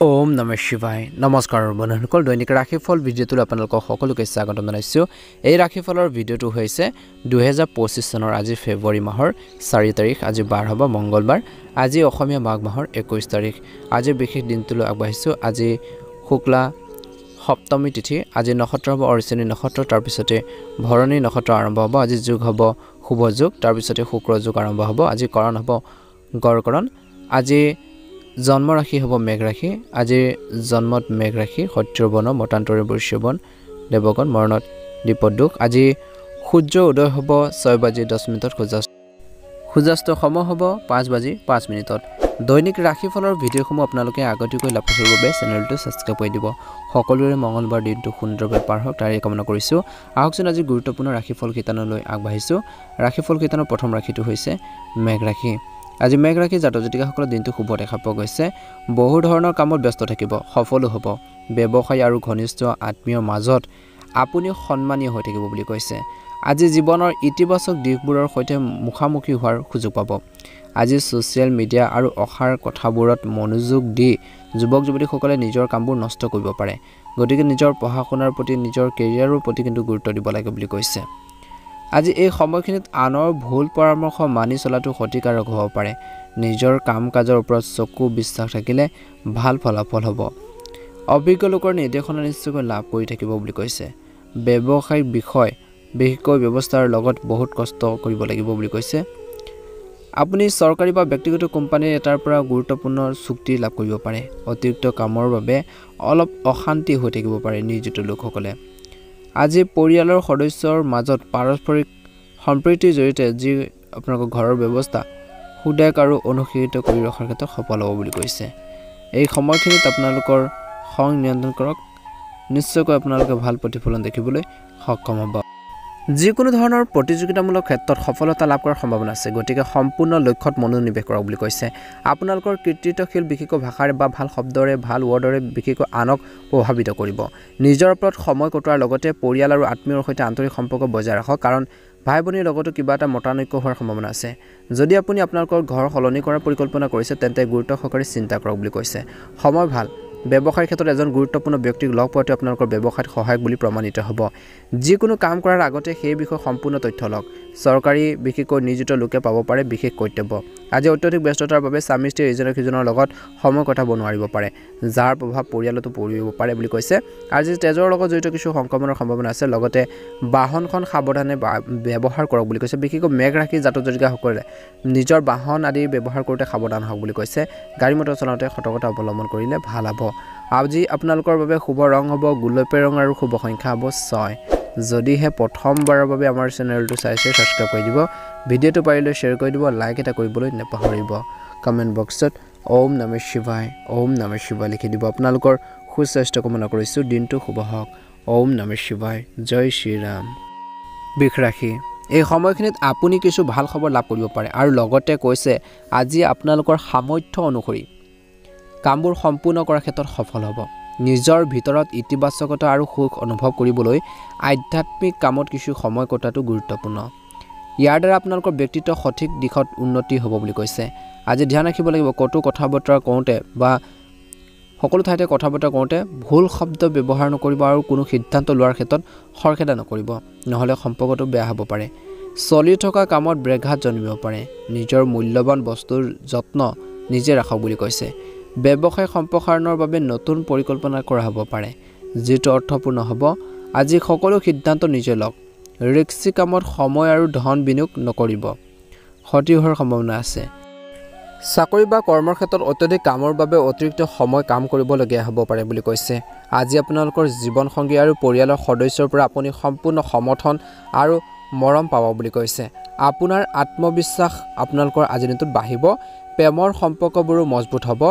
ওম নমঃ শিৱায় নমস্কাৰ বন্ধুসকল দৈনিক ৰাশিফল ভিডিঅ'টো আপোনালোকক সকলোকে স্বাগতম জনাইছো এই ৰাশিফলৰ ভিডিঅ'টো হৈছে 2025 চনৰ আজি ফেব্ৰুৱাৰী মাহৰ 4 তাৰিখ আজি বাৰ হ'ব মঙ্গলবাৰ আজি অসমীয়া মাঘ মাহৰ 21 তাৰিখ আজি বিশেষ দিনটোলৈ আগবাঢ়িছো আজি শুক্লা সপ্তমী তিথি আজি নক্ষত্ৰ হ'ব অৰিচনী নক্ষত্ৰ তাৰ পিছতে ভৰণী নক্ষত্ৰ আৰম্ভ হ'ব আজি যোগ হ'ব শুভ যোগ তাৰ পিছতে শুক্ৰ যোগ আৰম্ভ হ'ব আজি কৰণ হ'ব গড়কৰণ আজি জন্ম ৰাশি হ'ব মেঘ ৰাশি আজি জন্মত মেঘ ৰাশি সত্যবন মতান্তৰে বৈশ্যবন দেৱগণ মৰণত দীপদুখ আজি সূৰ্য উদয় হ'ব 6:10 সূৰ্যাস্ত সময় হ'ব 5:05 দৈনিক ৰাশিফলৰ ভিডিঅ'সমূহ আপোনালোকে আগতীয়াকৈ লাভ কৰিবৰ বাবে চেনেলটো সাবস্ক্ৰাইব কৰি দিব সকলোৰে মঙ্গলবাৰ দিনটো সুন্দৰভাৱে পাৰ হওক তাৰে কামনা কৰিছো আহকচোন আজি গুৰুত্বপূৰ্ণ ৰাশিফল কিতানলৈ আগবাঢ়িছো ৰাশিফল কিতানৰ প্ৰথম ৰাশিটো হৈছে মেঘ ৰাশি আজি মেঘ ৰাশি জাতক-জাতিকাসকলৰ দিনটো শুভ দেখা পোৱা গৈছে বহু ধৰণৰ কামত ব্যস্ত থাকিব সফল হ'ব ব্যৱসায় আৰু ঘনিষ্ঠ আত্মীয়ৰ মাজত আপুনি সন্মানীয় হৈ থাকিব বুলি কৈছে আজি জীৱনৰ ইতিবাচক দিশবোৰৰ সৈতে মুখামুখি হোৱাৰ সুযোগ পাব আজি সোশ্যাল মিডিয়া আৰু অখাৰ কথাবোৰত মনোযোগ দি যুৱক যুৱতীসকলে নিজৰ কামবোৰ নষ্ট কৰিব পাৰে গতিকে নিজৰ পঢ়া-শুনাৰ প্ৰতি নিজৰ কেৰিয়াৰৰ প্ৰতি কিন্তু গুৰুত্ব দিব লাগে বুলি কৈছে আজি এই সময়খিনিত আনৰ ভুল পৰামৰ্শ মানি চলাটো ক্ষতিকাৰক হ'ব পাৰে নিজৰ কাম-কাজৰ ওপৰত চকু বিশ্বাস থাকিলে ভাল ফলাফল হ'ব অভিজ্ঞ লোকৰ নিৰ্দেশনা নিশ্চয়কৈ লাভ কৰি থাকিব বুলি কৈছে ব্যৱসায়িক বিষয় বিশেষকৈ ব্যৱস্থাৰ লগত বহুত কষ্ট কৰিব লাগিব বুলি কৈছে আপুনি চৰকাৰী বা ব্যক্তিগত কোম্পানীৰ এটাৰ পৰা গুৰুত্বপূৰ্ণ চুক্তি লাভ কৰিব পাৰে অতিৰিক্ত কামৰ বাবে অলপ অশান্তি হৈ থাকিব পাৰে নিয়োজিত লোকসকলে আজি পৰিয়ালৰ সদস্যৰ মাজত পাৰস্পৰিক সম্প্ৰীতিৰ জৰিয়তে যি আপোনালোকৰ ঘৰৰ ব্যৱস্থা সুদায়ক আৰু অনুশীলিত কৰি ৰখাৰ ক্ষেত্ৰত সফল হ'ব বুলি কৈছে এই সময়খিনিত আপোনালোকৰ খং নিয়ন্ত্ৰণ কৰক নিশ্চয়কৈ আপোনালোকে ভাল প্ৰতিফলন দেখিবলৈ সক্ষম হ'ব যিকোনো ধৰণৰ প্ৰতিযোগিতামূলক ক্ষেত্ৰত সফলতা লাভ কৰাৰ সম্ভাৱনা আছে গতিকে সম্পূৰ্ণ লক্ষ্যত মনোনিৱেশ কৰক বুলি কৈছে আপোনালোকৰ কৃতিত্বশীল বিশেষকৈ ভাষাৰে বা ভাল শব্দৰে ভাল ৱৰ্ডৰে বিশেষকৈ আনক প্ৰভাৱিত কৰিব নিজৰ ওপৰত সময় কটোৱাৰ লগতে পৰিয়াল আৰু আত্মীয়ৰ সৈতে আন্তৰিক সম্পৰ্ক বজাই ৰাখক কাৰণ ভাই ভনীৰ লগতো কিবা এটা মতানৈক্য হোৱাৰ সম্ভাৱনা আছে যদি আপুনি আপোনালোকৰ ঘৰ সলনি কৰাৰ পৰিকল্পনা কৰিছে তেন্তে গুৰুত্ব সহকাৰে চিন্তা কৰক বুলি কৈছে সময় ভাল ব্যৱসায়ৰ ক্ষেত্ৰত এজন গুৰুত্বপূৰ্ণ ব্যক্তিক লগ পোৱাটো আপোনালোকৰ ব্যৱসায়ত সহায়ক বুলি প্ৰমাণিত হ'ব যিকোনো কাম কৰাৰ আগতে সেই বিষয়ে সম্পূৰ্ণ তথ্য লওক চৰকাৰী বিশেষকৈ নিয়োজিত লোকে পাব পাৰে বিশেষ কৰ্তব্য আজি অত্যধিক ব্যস্ততাৰ বাবে স্বামী স্ত্ৰী ইজনে সিজনৰ লগত সময় কটাব নোৱাৰিব পাৰে যাৰ প্ৰভাৱ পৰিয়ালতো পৰিব পাৰে বুলি কৈছে আজি তেজৰ লগত জড়িত কিছু সংক্ৰমণৰ সম্ভাৱনা আছে লগতে বাহনখন সাৱধানে ব্যৱহাৰ কৰক বুলি কৈছে বিশেষকৈ মেঘ ৰাশি জাতক-জাতিকাসকলে নিজৰ বাহন আদি ব্যৱহাৰ কৰোঁতে সাৱধান হওক বুলি কৈছে গাড়ী মটৰ চলাওঁতে সতৰ্কতা অৱলম্বন কৰিলে ভাল হ'ব আজি আপোনালোকৰ বাবে শুভ ৰং হ'ব গুলপীয়া ৰং আৰু শুভ সংখ্যা হ'ব 6 যদিহে প্ৰথমবাৰৰ বাবে আমাৰ চেনেলটো চাইছে সাবস্ক্ৰাইব কৰি দিব ভিডিঅ'টো পাৰিলে শ্বেয়াৰ কৰি দিব লাইক এটা কৰিবলৈ নাপাহৰিব কমেন্ট বক্সত ওম নমঃ শিৱায় লিখি দিব আপোনালোকৰ সুস্বাস্থ্য কামনা কৰিছো দিনটো শুভ হওক ওম নমঃ শিৱায় জয় শ্ৰীৰাম বৃষ ৰাশি এই সময়খিনিত আপুনি কিছু ভাল খবৰ লাভ কৰিব পাৰে আৰু লগতে কৈছে আজি আপোনালোকৰ সামৰ্থ্য অনুসৰি কামবোৰ সম্পূৰ্ণ কৰাৰ ক্ষেত্ৰত সফল হ'ব নিজৰ ভিতৰত ইতিবাচকতা আৰু সুখ অনুভৱ কৰিবলৈ আধ্যাত্মিক কামত কিছু সময় কটাটো গুৰুত্বপূৰ্ণ ইয়াৰ দ্বাৰা আপোনালোকৰ ব্যক্তিত্ব সঠিক দিশত উন্নতি হ'ব বুলি কৈছে আজি ধ্যান ৰাখিব লাগিব কটু কথা-বতৰা কৰোঁতে বা সকলো ঠাইতে কথা-বতৰা কৰোঁতে ভুল শব্দ ব্যৱহাৰ নকৰিব আৰু কোনো সিদ্ধান্ত লোৱাৰ ক্ষেত্ৰত খৰখেদা নকৰিব নহ'লে সম্পৰ্কটো বেয়া হ'ব পাৰে চলি থকা কামত ব্যাঘাত জন্মিব পাৰে নিজৰ মূল্যৱান বস্তুৰ যত্ন নিজে ৰাখক বুলি কৈছে ব্যৱসায় সম্প্ৰসাৰণৰ বাবে নতুন পৰিকল্পনা কৰা হ'ব পাৰে যিটো অৰ্থপূৰ্ণ হ'ব আজি সকলো সিদ্ধান্ত নিজে লওক ৰিস্কি কামত সময় আৰু ধন বিনিয়োগ নকৰিব ক্ষতি হোৱাৰ সম্ভাৱনা আছে চাকৰি বা কৰ্মৰ ক্ষেত্ৰত অত্যধিক কামৰ বাবে অতিৰিক্ত সময় কাম কৰিবলগীয়া হ'ব পাৰে বুলি কৈছে আজি আপোনালোকৰ জীৱনসংগী আৰু পৰিয়ালৰ সদস্যৰ পৰা আপুনি সম্পূৰ্ণ সমৰ্থন আৰু মৰম পাব বুলি কৈছে আপোনাৰ আত্মবিশ্বাস আপোনালোকৰ আজি দিনটোত বাঢ়িব প্ৰেমৰ সম্পৰ্কবোৰো মজবুত হ'ব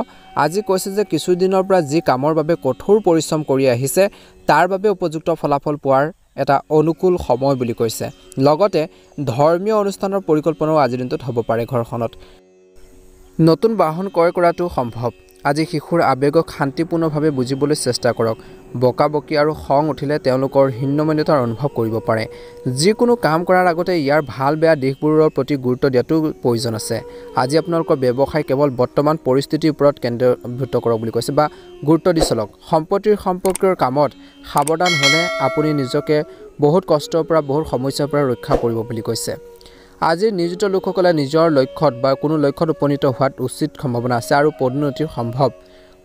আজি কৈছে যে কিছুদিনৰ পৰা যি কামৰ বাবে কঠোৰ পৰিশ্ৰম কৰি আহিছে তাৰ বাবে উপযুক্ত ফলাফল পোৱাৰ এটা অনুকূল সময় বুলি কৈছে লগতে ধৰ্মীয় অনুষ্ঠানৰ পৰিকল্পনাও আজি দিনটোত হ'ব পাৰে ঘৰখনত নতুন বাহন ক্ৰয় কৰাটো সম্ভৱ আজি শিশুৰ আবেগক শান্তিপূৰ্ণভাৱে বুজিবলৈ চেষ্টা কৰক বকাবকি আৰু খং উঠিলে তেওঁলোকৰ হীনমন্যতাৰ অনুভৱ কৰিব পাৰে যিকোনো কাম কৰাৰ আগতে ইয়াৰ ভাল বেয়া দিশবোৰৰ প্ৰতি গুৰুত্ব দিয়াটো প্ৰয়োজন আছে আজি আপোনালোকৰ ব্যৱসায় কেৱল বৰ্তমান পৰিস্থিতিৰ ওপৰত কেন্দ্ৰীভূত কৰক বুলি কৈছে বা গুৰুত্ব দি চলক সম্পত্তিৰ সম্পৰ্কৰ কামত সাৱধান হ'লে আপুনি নিজকে বহুত কষ্টৰ পৰা বহুত সমস্যাৰ পৰা ৰক্ষা কৰিব বুলি কৈছে আজি নিয়োজিত লোকসকলে নিজৰ লক্ষ্যত বা কোনো লক্ষ্যত উপনীত হোৱাত উচিত সম্ভাৱনা আছে আৰু পদোন্নতিৰ সম্ভৱ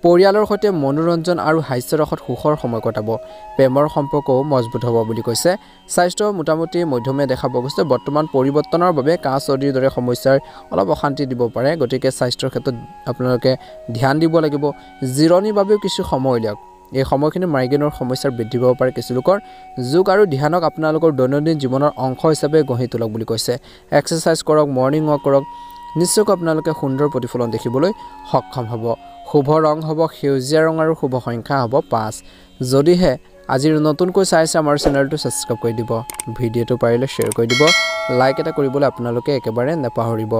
পৰিয়ালৰ সৈতে মনোৰঞ্জন আৰু হাস্যৰসত সুখৰ সময় কটাব প্ৰেমৰ সম্পৰ্কও মজবুত হ'ব বুলি কৈছে স্বাস্থ্য মোটামুটি মধ্যমে দেখা পোৱা গৈছে বৰ্তমান পৰিৱৰ্তনৰ বাবে কাহ চৰ্দিৰ দৰে সমস্যাৰ অলপ অশান্তি দিব পাৰে গতিকে স্বাস্থ্যৰ ক্ষেত্ৰত আপোনালোকে ধ্যান দিব লাগিব জিৰণিৰ বাবেও কিছু সময় উলিয়াওক এই সময়খিনি মাইগ্ৰেনৰ সমস্যাৰ বৃদ্ধি পাব পাৰে কিছু লোকৰ যোগ আৰু ধ্যানক আপোনালোকৰ দৈনন্দিন জীৱনৰ অংশ হিচাপে গঢ়ি তোলক বুলি কৈছে এক্সাৰচাইজ কৰক মৰ্ণিং ৱাক কৰক নিশ্চয়কৈ আপোনালোকে সুন্দৰ প্ৰতিফলন দেখিবলৈ সক্ষম হ'ব শুভ ৰং হ'ব সেউজীয়া ৰং আৰু শুভ সংখ্যা হ'ব 5 যদিহে আজিৰ নতুনকৈ চাইছে আমাৰ চেনেলটো সাবস্ক্ৰাইব কৰি দিব ভিডিঅ'টো পাৰিলে শ্বেয়াৰ কৰি দিব লাইক এটা কৰিবলৈ আপোনালোকে একেবাৰে নাপাহৰিব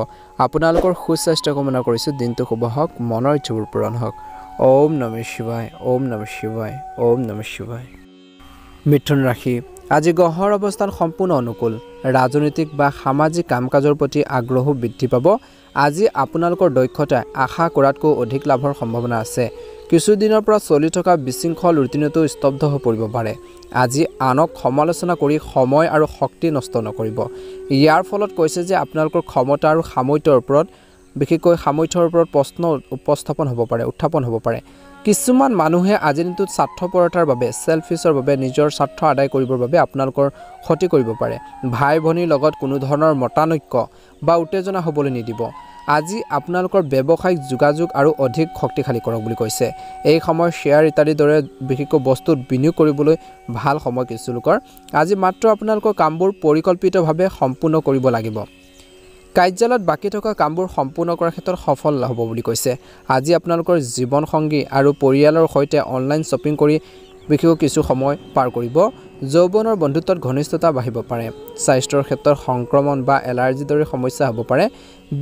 আপোনালোকৰ সুস্বাস্থ্য কামনা কৰিছো দিনটো শুভ হওক মনৰ ইচ্ছাবোৰ পূৰণ হওক ওম নমঃ শিৱায় ওম নমঃ শিৱায় ওম নমঃ শিৱায় মিথুন ৰাশি আজি গ্ৰহৰ অৱস্থান সম্পূৰ্ণ অনুকূল ৰাজনৈতিক বা সামাজিক কাম-কাজৰ প্ৰতি আগ্ৰহ বৃদ্ধি পাব আজি আপোনালোকৰ দক্ষতা আশা কৰাতকৈ অধিক লাভৰ সম্ভাৱনা আছে কিছুদিনৰ পৰা চলি থকা বিশৃংখল ৰুটিনটো স্তব্ধ হৈ পৰিব পাৰে আজি আনক সমালোচনা কৰি সময় আৰু শক্তি নষ্ট নকৰিব ইয়াৰ ফলত কৈছে যে আপোনালোকৰ ক্ষমতা আৰু সামৰ্থ্যৰ ওপৰত বিশেষকৈ সামৰ্থ্যৰ ওপৰত প্ৰশ্ন উত্থাপন হ'ব পাৰে কিছুমান মানুহে আজি দিনটোত স্বাৰ্থপৰতাৰ বাবে সেলফিছৰ বাবে নিজৰ স্বাৰ্থ আদায় কৰিবৰ বাবে আপোনালোকৰ ক্ষতি কৰিব পাৰে ভাই ভনীৰ লগত কোনো ধৰণৰ মতানৈক্য বা উত্তেজনা হ'বলৈ নিদিব আজি আপোনালোকৰ ব্যৱসায়িক যোগাযোগ আৰু অধিক শক্তিশালী কৰক বুলি কৈছে এই সময় শেয়াৰ ইত্যাদিৰ দৰে বিশেষকৈ বস্তুত বিনিয়োগ কৰিবলৈ ভাল সময় কিছু লোকৰ আজি মাত্ৰ আপোনালোকৰ কামবোৰ পৰিকল্পিতভাৱে সম্পূৰ্ণ কৰিব লাগিব কাৰ্যালয়ত বাকি থকা কামবোৰ সম্পূৰ্ণ কৰাৰ ক্ষেত্ৰত সফল হ'ব বুলি কৈছে আজি আপোনালোকৰ জীৱন সংগী আৰু পৰিয়ালৰ সৈতে অনলাইন শ্বপিং কৰি বিশেষ কিছু সময় পাৰ কৰিব যৌৱনৰ বন্ধুত্বত ঘনিষ্ঠতা বাঢ়িব পাৰে স্বাস্থ্যৰ ক্ষেত্ৰত সংক্ৰমণ বা এলাৰ্জিৰ দৰে সমস্যা হ'ব পাৰে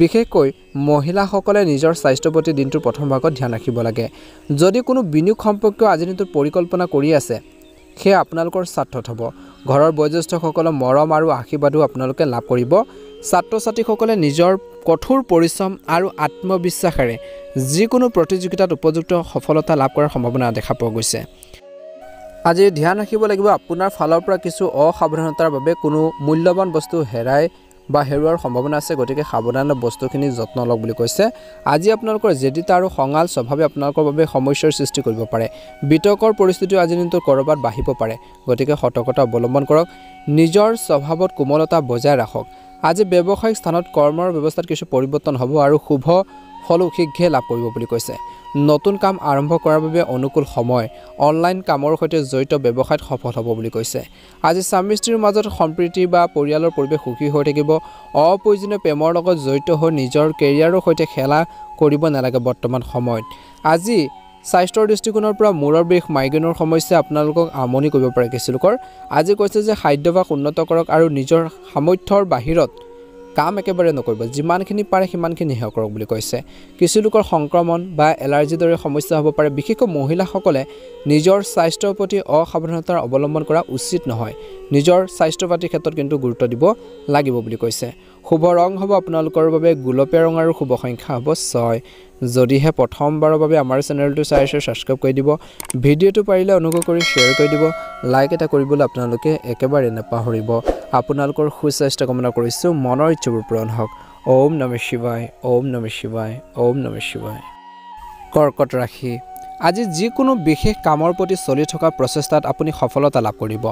বিশেষকৈ মহিলাসকলে নিজৰ স্বাস্থ্যৰ প্ৰতি দিনটোৰ প্ৰথম ভাগত ধ্যান ৰাখিব লাগে যদি কোনো বিনিয়োগ সম্পৰ্কীয় আজি দিনটোত পৰিকল্পনা কৰি আছে সেয়া আপোনালোকৰ স্বাৰ্থত হ'ব ঘৰৰ বয়োজ্যেষ্ঠসকলৰ মৰম আৰু আশীৰ্বাদো আপোনালোকে লাভ কৰিব ছাত্ৰ-ছাত্ৰীসকলে নিজৰ কঠোৰ পৰিশ্ৰম আৰু আত্মবিশ্বাসেৰে যিকোনো প্ৰতিযোগিতাত উপযুক্ত সফলতা লাভ কৰাৰ সম্ভাৱনা দেখা পোৱা গৈছে আজি ধ্যান ৰাখিব লাগিব আপোনাৰ ফালৰ পৰা কিছু অসাৱধানতাৰ বাবে কোনো মূল্যৱান বস্তু হেৰুৱাৰ সম্ভাৱনা আছে গতিকে সাৱধানে বস্তুখিনি যত্ন লওক বুলি কৈছে আজি আপোনালোকৰ জেদিতা আৰু খঙাল স্বভাৱে আপোনালোকৰ বাবে সমস্যাৰ সৃষ্টি কৰিব পাৰে বিতৰ্কৰ পৰিস্থিতিও আজি দিনটো কৰবাত বাঢ়িব পাৰে গতিকে সতৰ্কতা অৱলম্বন কৰক নিজৰ স্বভাৱত কোমলতা বজাই ৰাখক আজি ব্যৱসায়িক স্থানত কৰ্মৰ ব্যৱস্থাত কিছু পৰিৱৰ্তন হ'ব আৰু শুভ ফল শীঘ্ৰে লাভ কৰিব বুলি কৈছে নতুন কাম আৰম্ভ কৰাৰ বাবে অনুকূল সময় অনলাইন কামৰ সৈতে জড়িত ব্যৱসায়ত সফল হ'ব বুলি কৈছে আজি স্বামী-স্ত্ৰীৰ মাজত সম্প্ৰীতি বা পৰিয়ালৰ পৰিৱেশ সুখী হৈ থাকিব অপ্ৰয়োজনীয় প্ৰেমৰ লগত জড়িত হৈ নিজৰ কেৰিয়াৰৰ সৈতে খেলা কৰিব নালাগে বৰ্তমান সময়ত আজি স্বাস্থ্যৰ দৃষ্টিকোণৰ পৰা মূৰৰ বিষ মাইগ্ৰেনৰ সমস্যা আপোনালোকক আমনি কৰিব পাৰে কিছু লোকৰ আজি কৈছে যে খাদ্যাভ্যাস উন্নত কৰক আৰু নিজৰ সামৰ্থ্যৰ বাহিৰত কাম একেবাৰে নকৰিব যিমানখিনি পাৰে সিমানখিনিহে কৰক বুলি কৈছে কিছু লোকৰ সংক্ৰমণ বা এলাৰ্জিৰ দৰে সমস্যা হ'ব পাৰে বিশেষকৈ মহিলাসকলে নিজৰ স্বাস্থ্যৰ প্ৰতি অসাৱধানতাৰ অৱলম্বন কৰা উচিত নহয় নিজৰ স্বাস্থ্য পাতিৰ ক্ষেত্ৰত কিন্তু গুৰুত্ব দিব লাগিব বুলি কৈছে শুভ ৰং হ'ব আপোনালোকৰ বাবে গুলপীয়া ৰং আৰু শুভ সংখ্যা হ'ব 6 যদিহে প্ৰথমবাৰৰ বাবে আমাৰ চেনেলটো চাইছে সাবস্ক্ৰাইব কৰি দিব ভিডিঅ'টো পাৰিলে অনুগ্ৰহ কৰি শ্বেয়াৰ কৰি দিব লাইক এটা কৰিবলৈ আপোনালোকে একেবাৰে নাপাহৰিব আপোনালোকৰ সুস্বাস্থ্য কামনা কৰিছো মনৰ ইচ্ছাবোৰ পূৰণ হওক ওম নমঃ শিৱায় ওম নমঃ শিৱায় ওম নমঃ শিৱায় কৰ্কট ৰাশি আজি যিকোনো বিশেষ কামৰ প্ৰতি চলি থকা প্ৰচেষ্টাত আপুনি সফলতা লাভ কৰিব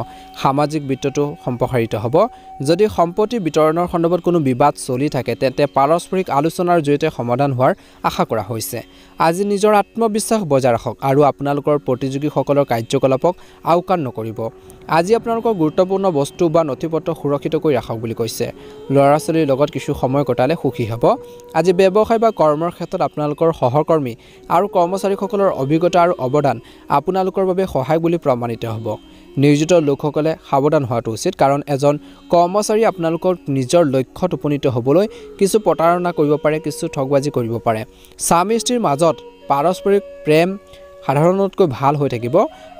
সামাজিক বৃত্তটো সম্প্ৰসাৰিত হ'ব যদি সম্পত্তি বিতৰণৰ সন্দৰ্ভত কোনো বিবাদ চলি থাকে তেন্তে পাৰস্পৰিক আলোচনাৰ জৰিয়তে সমাধান হোৱাৰ আশা কৰা হৈছে আজি নিজৰ আত্মবিশ্বাস বজাই ৰাখক আৰু আপোনালোকৰ প্ৰতিযোগীসকলৰ কাৰ্যকলাপক আওকাণ নকৰিব আজি আপোনালোকৰ গুৰুত্বপূৰ্ণ বস্তু বা নথিপত্ৰ সুৰক্ষিত কৰি ৰাখক বুলি কৈছে ল'ৰা-ছোৱালীৰ লগত কিছু সময় কটালে সুখী হ'ব আজি ব্যৱসায় বা কৰ্মৰ ক্ষেত্ৰত আপোনালোকৰ সহকৰ্মী আৰু কৰ্মচাৰীসকলৰ অভিজ্ঞতা আৰু অৱদান আপোনালোকৰ বাবে সহায় বুলি প্ৰমাণিত হ'ব নিয়োজিত লোকসকলে সাৱধান হোৱাটো উচিত কাৰণ এজন কৰ্মচাৰী আপোনালোকৰ নিজৰ লক্ষ্যত উপনীত হ'বলৈ কিছু প্ৰতাৰণা কৰিব পাৰে কিছু ঠগবাজি কৰিব পাৰে স্বামী-স্ত্ৰীৰ মাজত পাৰস্পৰিক প্ৰেম সাধাৰণতকৈ ভাল হৈ থাকিব।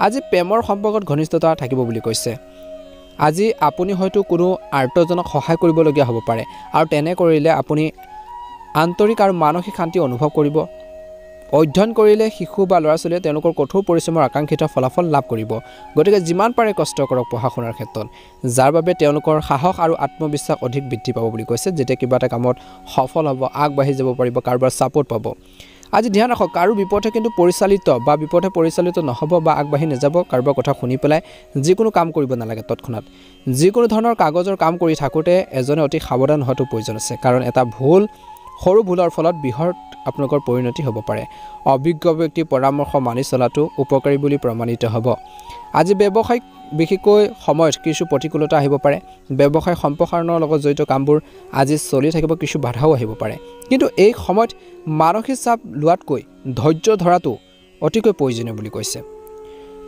আজি প্ৰেমৰ সম্পৰ্কত ঘনিষ্ঠতা থাকিব বুলি কৈছে। আজি আপুনি হয়তো কোনো আৰ্তজনক সহায় কৰিবলগীয়া হ'ব পাৰে আৰু তেনে কৰিলে আপুনি আন্তৰিক আৰু মানসিক শান্তি অনুভৱ কৰিব। অধ্যয়ন কৰিলে শিশু বা ল'ৰা ছোৱালীয়ে তেওঁলোকৰ কঠোৰ পৰিশ্ৰমৰ আকাংক্ষিত ফলাফল লাভ কৰিব। গতিকে যিমান পাৰে কষ্ট কৰক পঢ়া শুনাৰ ক্ষেত্ৰত, যাৰ বাবে তেওঁলোকৰ সাহস আৰু আত্মবিশ্বাস অধিক বৃদ্ধি পাব বুলি কৈছে। যেতিয়া কিবা এটা কামত সফল হ'ব, আগবাঢ়ি যাব পাৰিব, কাৰোবাৰ ছাপোৰ্ট পাব। আজি ধ্যান ৰাখক, কাৰো বিপথে কিন্তু বিপথে পৰিচালিত নহ'ব বা আগবাঢ়ি নাযাব। কাৰোবাৰ কথা শুনি পেলাই যিকোনো কাম কৰিব নালাগে তৎক্ষণাত। যিকোনো ধৰণৰ কাগজৰ কাম কৰি থাকোঁতে এজনে অতি সাৱধান হোৱাটো প্ৰয়োজন আছে, কাৰণ এটা সৰু ভুলৰ ফলত বৃহৎ আপোনালোকৰ পৰিণতি হ'ব পাৰে। অভিজ্ঞ ব্যক্তিৰ পৰামৰ্শ মানি চলাটো উপকাৰী বুলি প্ৰমাণিত হ'ব। আজি ব্যৱসায়িক বিশেষকৈ সময়ত কিছু প্ৰতিকূলতা আহিব পাৰে। ব্যৱসায় সম্প্ৰসাৰণৰ লগত জড়িত কামবোৰ আজি চলি থাকিব, কিছু বাধাও আহিব পাৰে। কিন্তু এই সময়ত মানসিক চাপ লোৱাতকৈ ধৈৰ্য ধৰাটো অতিকৈ প্ৰয়োজনীয় বুলি কৈছে।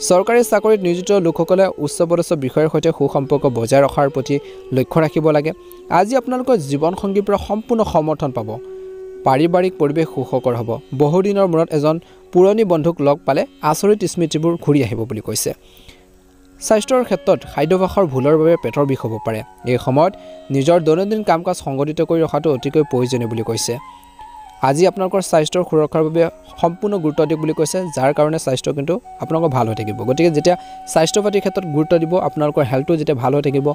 চৰকাৰী চাকৰিত নিয়োজিত লোকসকলে উচ্চপদস্থ বিষয়াৰ সৈতে সুসম্পৰ্ক বজাই ৰখাৰ প্ৰতি লক্ষ্য ৰাখিব লাগে। আজি আপোনালোকৰ জীৱনসংগীৰ পৰা সম্পূৰ্ণ সমৰ্থন পাব। পাৰিবাৰিক পৰিৱেশ সুখকৰ হ'ব। বহুদিনৰ মূৰত এজন পুৰণি বন্ধুক লগ পালে আচৰিত স্মৃতিবোৰ ঘূৰি আহিব বুলি কৈছে। স্বাস্থ্যৰ ক্ষেত্ৰত খাদ্যাভ্যাসৰ ভুলৰ বাবে পেটৰ বিষ হ'ব পাৰে। এই সময়ত নিজৰ দৈনন্দিন কাম কাজ সংগঠিত কৰি ৰখাটো অতিকৈ প্ৰয়োজনীয় বুলি কৈছে। আজি আপোনালোকৰ স্বাস্থ্যৰ সুৰক্ষাৰ বাবে সম্পূৰ্ণ গুৰুত্ব দিয়ক বুলি কৈছে, যাৰ কাৰণে স্বাস্থ্য কিন্তু আপোনালোকৰ ভাল হৈ থাকিব। গতিকে যেতিয়া স্বাস্থ্য পাতিৰ ক্ষেত্ৰত গুৰুত্ব দিব, আপোনালোকৰ হেল্থটো যেতিয়া ভাল হৈ থাকিব,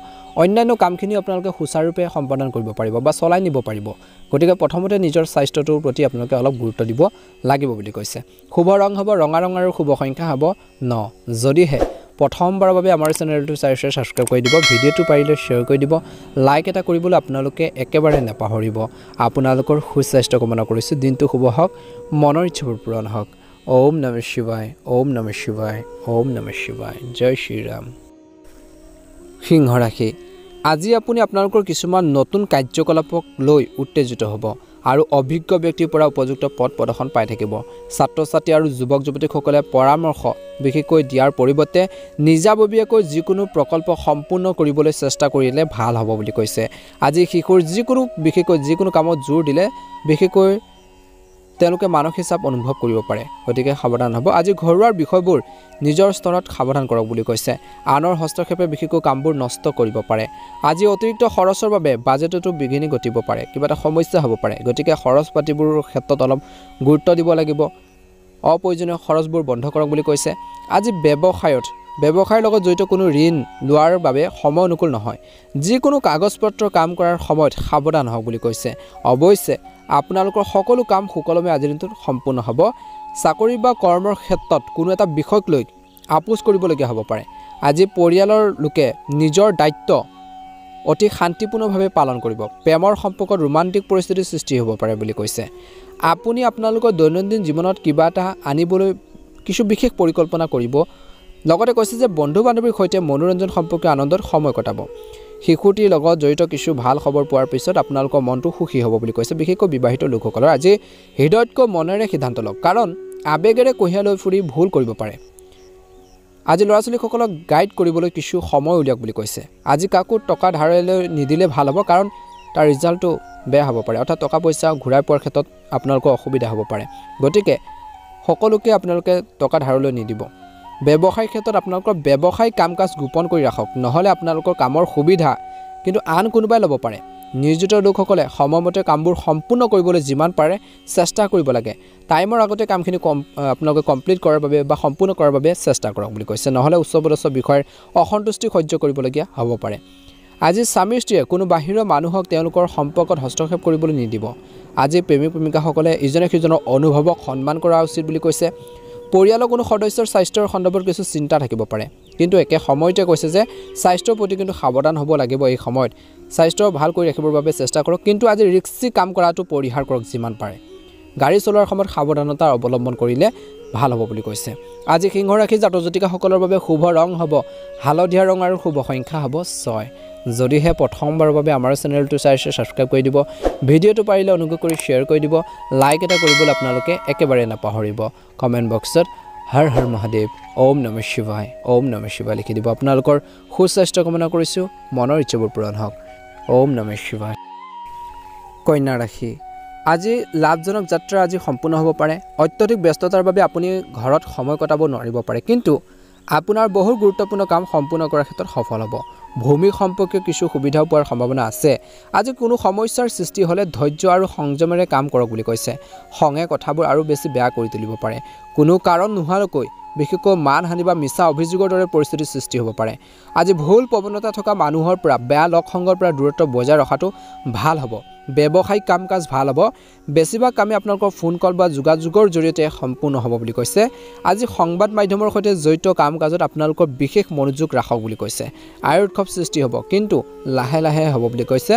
অন্যান্য কামখিনি আপোনালোকে সুচাৰুৰূপে সম্পাদন কৰিব পাৰিব বা চলাই নিব পাৰিব। গতিকে প্ৰথমতে নিজৰ স্বাস্থ্যটোৰ প্ৰতি আপোনালোকে অলপ গুৰুত্ব দিব লাগিব বুলি কৈছে। শুভ ৰং হ'ব ৰঙা ৰং আৰু শুভ সংখ্যা হ'ব 9। যদিহে প্ৰথমবাৰৰ বাবে আমাৰ চেনেলটো ছাবস্ক্ৰাইব কৰি দিব, ভিডিঅ'টো পাৰিলে শ্বেয়াৰ কৰি দিব, লাইক এটা কৰিবলৈ আপোনালোকে একেবাৰে নাপাহৰিব। আপোনালোকৰ সুস্বাস্থ্য কামনা কৰিছোঁ। দিনটো শুভ হওক, মনৰ ইচ্ছাবোৰ পূৰণ হওক। ওম নমঃ শিৱায়, ওম নমঃ শিৱায়, ওম নমঃ শিৱায়। জয় শ্ৰীৰাম। সিংহ ৰাশি, আজি আপুনি আপোনালোকৰ কিছুমান নতুন কাৰ্যকলাপক লৈ উত্তেজিত হ'ব আৰু অভিজ্ঞ ব্যক্তিৰ পৰা উপযুক্ত পথ প্ৰদৰ্শন পাই থাকিব। ছাত্ৰ ছাত্ৰী আৰু যুৱক যুৱতীসকলে পৰামৰ্শ বিশেষকৈ দিয়াৰ পৰিৱৰ্তে নিজাববীয়াকৈ যিকোনো প্ৰকল্প সম্পূৰ্ণ কৰিবলৈ চেষ্টা কৰিলে ভাল হ'ব বুলি কৈছে। আজি শিশুৰ বিশেষকৈ যিকোনো কামত জোৰ দিলে বিশেষকৈ তেওঁলোকে মানসিক চাপ অনুভৱ কৰিব পাৰে। গতিকে সাৱধান হ'ব। আজি ঘৰুৱা বিষয়বোৰ নিজৰ স্তৰত সাৱধান কৰক বুলি কৈছে। আনৰ হস্তক্ষেপে বিশেষকৈ কামবোৰ নষ্ট কৰিব পাৰে। আজি অতিৰিক্ত খৰচৰ বাবে বাজেটতো বিঘিনি ঘটিব পাৰে, কিবা এটা সমস্যা হ'ব পাৰে। গতিকে খৰচ পাতিবোৰৰ ক্ষেত্ৰত অলপ গুৰুত্ব দিব লাগিব। অপ্ৰয়োজনীয় খৰচবোৰ বন্ধ কৰক বুলি কৈছে। আজি ব্যৱসায়ৰ লগত জড়িত কোনো ঋণ লোৱাৰ বাবে সময় অনুকূল নহয়। যিকোনো কাগজ পত্ৰ কাম কৰাৰ সময়ত সাৱধান হওক বুলি কৈছে। অৱশ্যে আপোনালোকৰ সকলো কাম সুকলমে আজিৰ দিনটোত সম্পূৰ্ণ হ'ব। চাকৰি বা কৰ্মৰ ক্ষেত্ৰত কোনো এটা বিষয়ক লৈ আপোচ কৰিবলগীয়া হ'ব পাৰে। আজি পৰিয়ালৰ লোকে নিজৰ দায়িত্ব অতি শান্তিপূৰ্ণভাৱে পালন কৰিব। প্ৰেমৰ সম্পৰ্কত ৰোমান্টিক পৰিস্থিতিৰ সৃষ্টি হ'ব পাৰে বুলি কৈছে। আপুনি আপোনালোকৰ দৈনন্দিন জীৱনত কিবা এটা আনিবলৈ কিছু বিশেষ পৰিকল্পনা কৰিব। লগতে কৈছে যে বন্ধু বান্ধৱীৰ সৈতে মনোৰঞ্জন সম্পৰ্কীয় আনন্দত সময় কটাব। শিশুটিৰ লগত জড়িত কিছু ভাল খবৰ পোৱাৰ পিছত আপোনালোকৰ মনটো সুখী হ'ব বুলি কৈছে। বিশেষকৈ বিবাহিত লোকসকলৰ আজি হৃদয়তকৈ মনেৰে সিদ্ধান্ত লওক, কাৰণ আৱেগেৰে কঢ়িয়াই লৈ ফুৰি ভুল কৰিব পাৰে। আজি ল'ৰা ছোৱালীসকলক গাইড কৰিবলৈ কিছু সময় উলিয়াওক বুলি কৈছে। আজি কাকো টকা ধাৰলৈ নিদিলে ভাল হ'ব, কাৰণ তাৰ ৰিজাল্টটো বেয়া হ'ব পাৰে, অৰ্থাৎ টকা পইচা ঘূৰাই পোৱাৰ ক্ষেত্ৰত আপোনালোকৰ অসুবিধা হ'ব পাৰে। গতিকে সকলোকে আপোনালোকে টকা ধাৰলৈ নিদিব। ব্যৱসায়িক ক্ষেত্ৰত আপোনালোকৰ ব্যৱসায়িক কাম কাজ গোপন কৰি ৰাখক, নহ'লে আপোনালোকৰ কামৰ সুবিধা কিন্তু আন কোনোবাই ল'ব পাৰে। নিয়োজিত লোকসকলে সময়মতে কামবোৰ সম্পূৰ্ণ কৰিবলৈ যিমান পাৰে চেষ্টা কৰিব লাগে। টাইমৰ আগতে কামখিনি আপোনালোকে কমপ্লিট কৰাৰ বাবে বা সম্পূৰ্ণ কৰাৰ বাবে চেষ্টা কৰক বুলি কৈছে, নহ'লে উচ্চপদস্থ বিষয়ৰ অসন্তুষ্টি সহ্য কৰিবলগীয়া হ'ব পাৰে। আজি স্বামী স্ত্ৰীয়ে কোনো বাহিৰৰ মানুহক তেওঁলোকৰ সম্পৰ্কত হস্তক্ষেপ কৰিবলৈ নিদিব। আজি প্ৰেমিক প্ৰেমিকাসকলে ইজনে সিজনৰ অনুভৱক সন্মান কৰা উচিত বুলি কৈছে। পৰিয়ালৰ কোনো সদস্যৰ স্বাস্থ্যৰ সন্দৰ্ভত কিছু চিন্তা থাকিব পাৰে, কিন্তু একে সময়তে কৈছে যে স্বাস্থ্যৰ প্ৰতি কিন্তু সাৱধান হ'ব লাগিব। এই সময়ত স্বাস্থ্য ভাল কৰি ৰাখিবৰ বাবে চেষ্টা কৰক, কিন্তু আজি ৰিস্কি কাম কৰাটো পৰিহাৰ কৰক যিমান পাৰে। গাড়ী চলোৱাৰ সময়ত সাৱধানতা অৱলম্বন কৰিলে ভাল হ'ব বুলি কৈছে। আজি সিংহ ৰাশি জাতক জাতিকাসকলৰ বাবে শুভ ৰং হ'ব হালধীয়া ৰং আৰু শুভ সংখ্যা হ'ব 6। যদিহে প্ৰথমবাৰৰ বাবে আমাৰ চেনেলটো ছাবস্ক্ৰাইব কৰি দিব, ভিডিঅ'টো পাৰিলে অনুগ্ৰহ কৰি শ্বেয়াৰ কৰি দিব, লাইক এটা কৰিবলৈ আপোনালোকে একেবাৰে নাপাহৰিব। কমেণ্ট বক্সত হৰ হৰ মহাদেৱ, ওম নমঃ শিৱায়, ওম নমঃ শিৱায় লিখি দিব। আপোনালোকৰ সুস্বাস্থ্য কামনা কৰিছোঁ, মনৰ ইচ্ছাবোৰ পূৰণ হওক। ওম নমঃ শিৱায়। কন্যা ৰাশি, আজি লাভজনক যাত্ৰা আজি সম্পূৰ্ণ হ'ব পাৰে। অত্যধিক ব্যস্ততাৰ বাবে আপুনি ঘৰত সময় কটাব নোৱাৰিব পাৰে, কিন্তু আপোনাৰ বহু গুৰুত্বপূৰ্ণ কাম সম্পূৰ্ণ কৰাৰ ক্ষেত্ৰত সফল হ'ব। ভূমি সম্পৰ্কীয় কিছু সুবিধাও পোৱাৰ সম্ভাৱনা আছে। আজি কোনো সমস্যাৰ সৃষ্টি হ'লে ধৈৰ্য আৰু সংযমেৰে কাম কৰক বুলি কৈছে। খঙে কথাবোৰ আৰু বেছি বেয়া কৰি তুলিব পাৰে। কোনো কাৰণ নোহোৱাকৈ বিশেষকৈ মানহানি বা মিছা অভিযোগৰ দৰে পৰিস্থিতিৰ সৃষ্টি হ'ব পাৰে। আজি ভুল প্ৰৱণতা থকা মানুহৰ পৰা বেয়া লগ সংগৰ পৰা দূৰত্ব বজাই ৰখাটো ভাল হ'ব। ব্যৱসায়িক কাম কাজ ভাল হ'ব। বেছিভাগ কামে আপোনালোকৰ ফোন কল বা যোগাযোগৰ জৰিয়তে সম্পূৰ্ণ হ'ব বুলি কৈছে। আজি সংবাদ মাধ্যমৰ সৈতে জড়িত কাম কাজত আপোনালোকৰ বিশেষ মনোযোগ ৰাখক বুলি কৈছে। আয়ৰ উৎসৱ সৃষ্টি হ'ব, কিন্তু লাহে লাহে হ'ব বুলি কৈছে।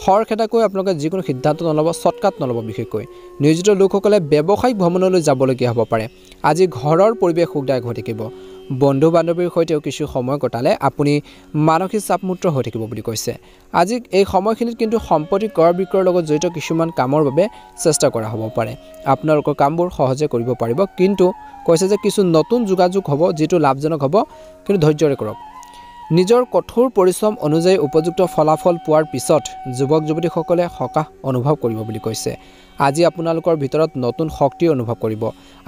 খৰখেদাকৈ আপোনালোকে যিকোনো সিদ্ধান্ত নল'ব, শ্বৰ্টকাট নল'ব। বিশেষকৈ নিয়োজিত লোকসকলে ব্যৱসায়িক ভ্ৰমণলৈ যাবলগীয়া হ'ব পাৰে। আজি ঘৰৰ পৰিৱেশ সুখদায়ক হৈ থাকিব। বন্ধু বান্ধৱীৰ সৈতেও কিছু সময় কটালে আপুনি মানসিক চাপমুক্ত হৈ থাকিব বুলি কৈছে। আজি এই সময়খিনিত কিন্তু সম্পত্তি ক্ৰয় বিক্ৰয়ৰ লগত জড়িত কিছুমান কামৰ বাবে চেষ্টা কৰা হ'ব পাৰে। আপোনালোকৰ কামবোৰ সহজে কৰিব পাৰিব, কিন্তু কৈছে যে কিছু নতুন যোগাযোগ হ'ব যিটো লাভজনক হ'ব, কিন্তু ধৈৰ্যৰে কৰক। নিজৰ কঠোৰ পৰিশ্ৰম অনুযায়ী উপযুক্ত ফলাফল পোৱাৰ পিছত যুৱক যুৱতীসকলে সকাহ অনুভৱ কৰিব বুলি কৈছে। আজি আপোনালোকৰ ভিতৰত নতুন শক্তি অনুভৱ কৰিব।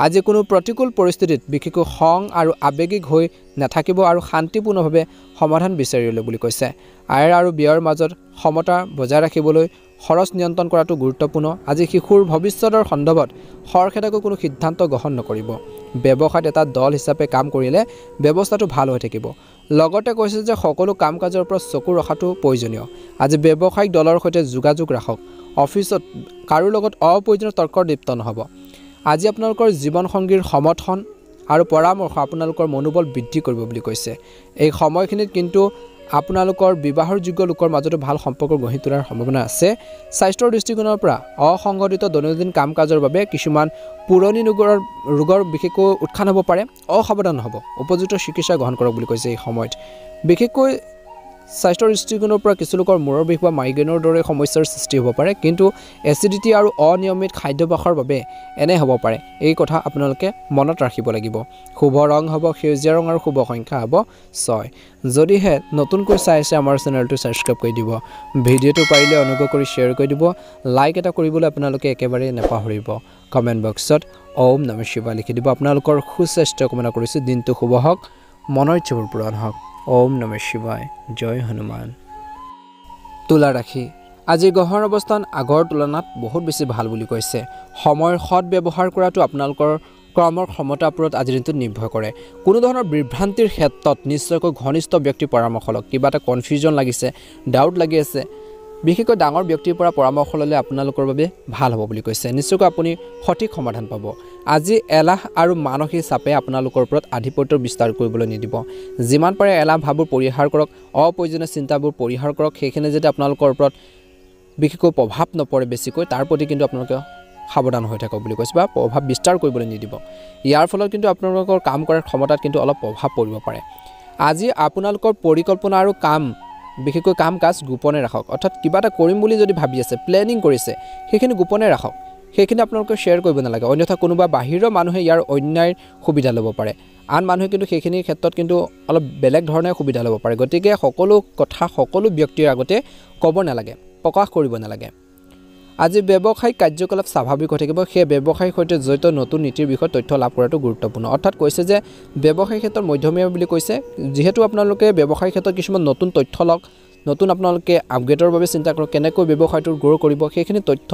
আজি কোনো প্ৰতিকূল পৰিস্থিতিত বিশেষকৈ খং আৰু আৱেগিক হৈ নাথাকিব আৰু শান্তিপূৰ্ণভাৱে সমাধান বিচাৰি ল'ব বুলি কৈছে। আয় আৰু ব্যয়ৰ মাজত সমতা বজাই ৰাখিবলৈ খৰচ নিয়ন্ত্ৰণ কৰাটো গুৰুত্বপূৰ্ণ। আজি শিশুৰ ভৱিষ্যতৰ সন্দৰ্ভত খৰখেদাকৈ কোনো সিদ্ধান্ত গ্ৰহণ নকৰিব। ব্যৱসায়ত এটা দল হিচাপে কাম কৰিলে ব্যৱস্থাটো ভাল হৈ থাকিব। লগতে কৈছে যে সকলো কাম কাজৰ ওপৰত চকু ৰখাটো প্ৰয়োজনীয়। আজি ব্যৱসায়িক দলৰ সৈতে যোগাযোগ ৰাখক। অফিচত কাৰো লগত অপ্ৰয়োজনীয় তৰ্কৰ লিপ্ত নহ'ব। আজি আপোনালোকৰ জীৱনসংগীৰ সমৰ্থন আৰু পৰামৰ্শ আপোনালোকৰ মনোবল বৃদ্ধি কৰিব বুলি কৈছে। এই সময়খিনিত কিন্তু আপোনালোকৰ বিবাহৰ যোগ্য লোকৰ মাজতো ভাল সম্পৰ্ক গঢ়ি তোলাৰ সম্ভাৱনা আছে। স্বাস্থ্যৰ দৃষ্টিকোণৰ পৰা অসংগঠিত দৈনন্দিন কাম কাজৰ বাবে কিছুমান পুৰণি ৰোগৰ বিশেষকৈ উত্থান হ'ব পাৰে। অসাৱধান হ'ব, উপযুক্ত চিকিৎসা গ্ৰহণ কৰক বুলি কৈছে। এই সময়ত বিশেষকৈ স্বাস্থ্যৰ দৃষ্টিকোণৰ পৰা কিছু লোকৰ মূৰৰ বিষ বা মাইগ্ৰেইনৰ দৰে সমস্যাৰ সৃষ্টি হ'ব পাৰে, কিন্তু এচিডিটি আৰু অনিয়মিত খাদ্যাভ্যাসৰ বাবে এনে হ'ব পাৰে। এই কথা আপোনালোকে মনত ৰাখিব লাগিব। শুভ ৰং হ'ব সেউজীয়া ৰং আৰু শুভ সংখ্যা হ'ব 6। যদিহে নতুনকৈ চাই আছে আমাৰ চেনেলটো ছাবস্ক্ৰাইব কৰি দিব। ভিডিঅ'টো পাৰিলে অনুগ্ৰহ কৰি শ্বেয়াৰ কৰি দিব। লাইক এটা কৰিবলৈ আপোনালোকে একেবাৰে নাপাহৰিব। কমেণ্ট বক্সত ওম নমঃ শিৱায় লিখি দিব। আপোনালোকৰ সুস্বাস্থ্য কামনা কৰিছোঁ। দিনটো শুভ হওক, মনৰ ইচ্ছাবোৰ পূৰণ হওক। ওম নমঃ শিৱায়। জয় হনুমান। তুলা ৰাশি। আজি গ্ৰহৰ অৱস্থান আগৰ তুলনাত বহুত বেছি ভাল বুলি কৈছে। সময়ৰ সৎ ব্যৱহাৰ কৰাটো আপোনালোকৰ কৰ্মৰ ক্ষমতাৰ ওপৰত আজিৰ দিনটোত নিৰ্ভৰ কৰে। কোনো ধৰণৰ বিভ্ৰান্তিৰ ক্ষেত্ৰত নিশ্চয়কৈ ঘনিষ্ঠ ব্যক্তিৰ পৰামৰ্শ লওক। কিবা এটা কনফিউজন লাগিছে, ডাউট লাগি আছে, বিশেষকৈ ডাঙৰ ব্যক্তিৰ পৰা পৰামৰ্শ ল'লে আপোনালোকৰ বাবে ভাল হ'ব বুলি কৈছে। নিশ্চয়কৈ আপুনি সঠিক সমাধান পাব। আজি এলাহ আৰু মানসিক চাপে আপোনালোকৰ ওপৰত আধিপত্য বিস্তাৰ কৰিবলৈ নিদিব। যিমান পাৰে এলাহ ভাৱবোৰ পৰিহাৰ কৰক, অপ্ৰয়োজনীয় চিন্তাবোৰ পৰিহাৰ কৰক। সেইখিনি যাতে আপোনালোকৰ ওপৰত বিশেষকৈ প্ৰভাৱ নপৰে বেছিকৈ, তাৰ প্ৰতি কিন্তু আপোনালোকে সাৱধান হৈ থাকক বুলি কৈছে, বা প্ৰভাৱ বিস্তাৰ কৰিবলৈ নিদিব। ইয়াৰ ফলত কিন্তু আপোনালোকৰ কাম কৰাৰ ক্ষমতাত কিন্তু অলপ প্ৰভাৱ পৰিব পাৰে। আজি আপোনালোকৰ পৰিকল্পনা আৰু কাম বিশেষকৈ কাম কাজ গোপনে ৰাখক। অৰ্থাৎ কিবা এটা কৰিম বুলি যদি ভাবি আছে, প্লেনিং কৰিছে, সেইখিনি গোপনে ৰাখক। সেইখিনি আপোনালোকে শ্বেয়াৰ কৰিব নালাগে, অন্যথা কোনোবা বাহিৰৰ মানুহে ইয়াৰ অন্যায়ৰ সুবিধা ল'ব পাৰে। আন মানুহে কিন্তু সেইখিনিৰ ক্ষেত্ৰত কিন্তু অলপ বেলেগ ধৰণে সুবিধা ল'ব পাৰে। গতিকে সকলো কথা সকলো ব্যক্তিৰ আগতে ক'ব নালাগে, প্ৰকাশ কৰিব নালাগে। আজি ব্যৱসায়িক কাৰ্যকলাপ স্বাভাৱিক হৈ থাকিব। সেই ব্যৱসায়ৰ সৈতে জড়িত নতুন নীতিৰ বিষয়ে তথ্য লাভ কৰাটো গুৰুত্বপূৰ্ণ। অৰ্থাৎ কৈছে যে ব্যৱসায়িক ক্ষেত্ৰত মধ্যমীয়া বুলি কৈছে। যিহেতু আপোনালোকে ব্যৱসায়িক ক্ষেত্ৰত কিছুমান নতুন তথ্য লওক, নতুন আপোনালোকে আপগ্ৰেডৰ বাবে চিন্তা কৰক, কেনেকৈ ব্যৱসায়টো গ্ৰ' কৰিব, সেইখিনি তথ্য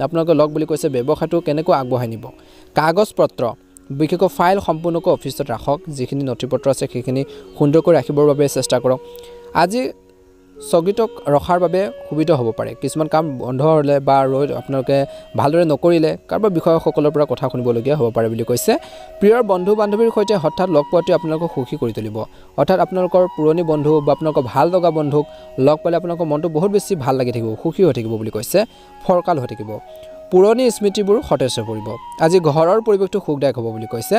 আপোনালোকে লওক বুলি কৈছে। ব্যৱসায়টো কেনেকৈ আগবঢ়াই নিব, কাগজ পত্ৰ বিশেষকৈ ফাইল সম্পূৰ্ণকৈ অফিচত ৰাখক। যিখিনি নথি পত্ৰ আছে সেইখিনি সুন্দৰকৈ ৰাখিবৰ বাবে চেষ্টা কৰক। আজি স্থগিত ৰখাৰ বাবে সুবিধা হ'ব পাৰে। কিছুমান কাম বন্ধ হ'লে বা আপোনালোকে ভালদৰে নকৰিলে কাৰোবাৰ বিষয়াসকলৰ পৰা কথা শুনিবলগীয়া হ'ব পাৰে বুলি কৈছে। প্ৰিয় বন্ধু বান্ধৱীৰ সৈতে হঠাৎ লগ পোৱাটোৱে আপোনালোকক সুখী কৰি তুলিব। অৰ্থাৎ আপোনালোকৰ পুৰণি বন্ধু বা আপোনালোকৰ ভাল লগা বন্ধুক লগ পালে আপোনালোকৰ মনটো বহুত বেছি ভাল লাগি থাকিব, সুখী হৈ থাকিব বুলি কৈছে, ফৰকাল হৈ থাকিব। পুৰণি স্মৃতিবোৰ সতেজ হৈ পৰিব। আজি ঘৰৰ পৰিৱেশটো সুখদায়ক হ'ব বুলি কৈছে।